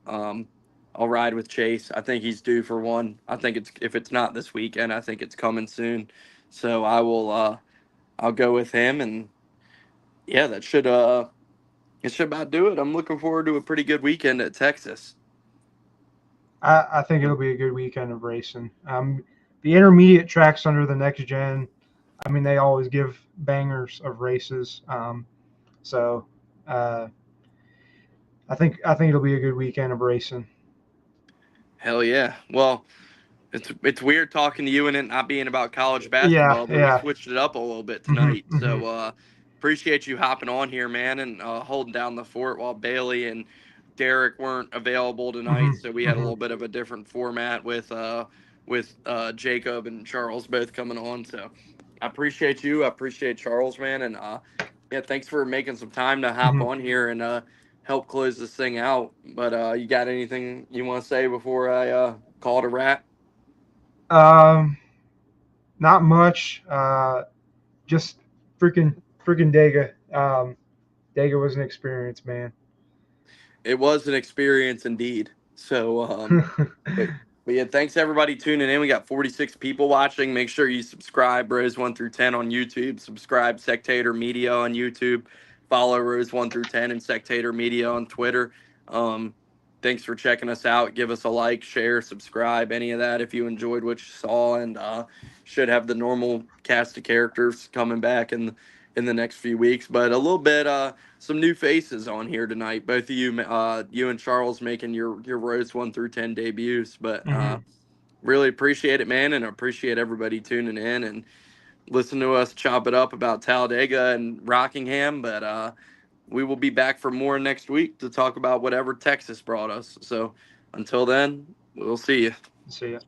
Um, I'll ride with Chase. I think he's due for one. I think it's if it's not this weekend, I think it's coming soon. So I will. I'll go with him, and yeah, that should it should about do it. I'm looking forward to a pretty good weekend at Texas. I think it'll be a good weekend of racing. The intermediate tracks under the next gen, I mean, they always give bangers of races. So uh, I think it'll be a good weekend of racing. Hell yeah. Well, it's weird talking to you and it not being about college Yeah, basketball, but we yeah. switched it up a little bit Hmm. tonight. Hmm. So appreciate you hopping on here, man, and holding down the fort while Bailey and Derek weren't available Hmm. tonight. So we had a Hmm. little bit of a different format with Jacob and Charles both coming on. So I appreciate you. I appreciate Charles, man, and yeah, thanks for making some time to hop Hmm. on here and help close this thing out. But you got anything you want to say before I call it a wrap? Um, Not much. Just freaking Dega. Dega was an experience, man. It was an experience indeed. So, but, but yeah, thanks everybody tuning in. We got 46 people watching. Make sure you subscribe Rose 1 through 10 on YouTube. Subscribe Sectator Media on YouTube. Follow Rose 1 through 10 and Sectator Media on Twitter. Um, thanks for checking us out. Give us a like, share, subscribe, any of that if you enjoyed what you saw. And should have the normal cast of characters coming back in the next few weeks. But a little bit, some new faces on here tonight. Both of you, you and Charles, making your Rose 1 through 10 debuts. But really appreciate it, man, and appreciate everybody tuning in and listen to us chop it up about Talladega and Rockingham. But we will be back for more next week to talk about whatever Texas brought us. So until then, we'll see you. See ya.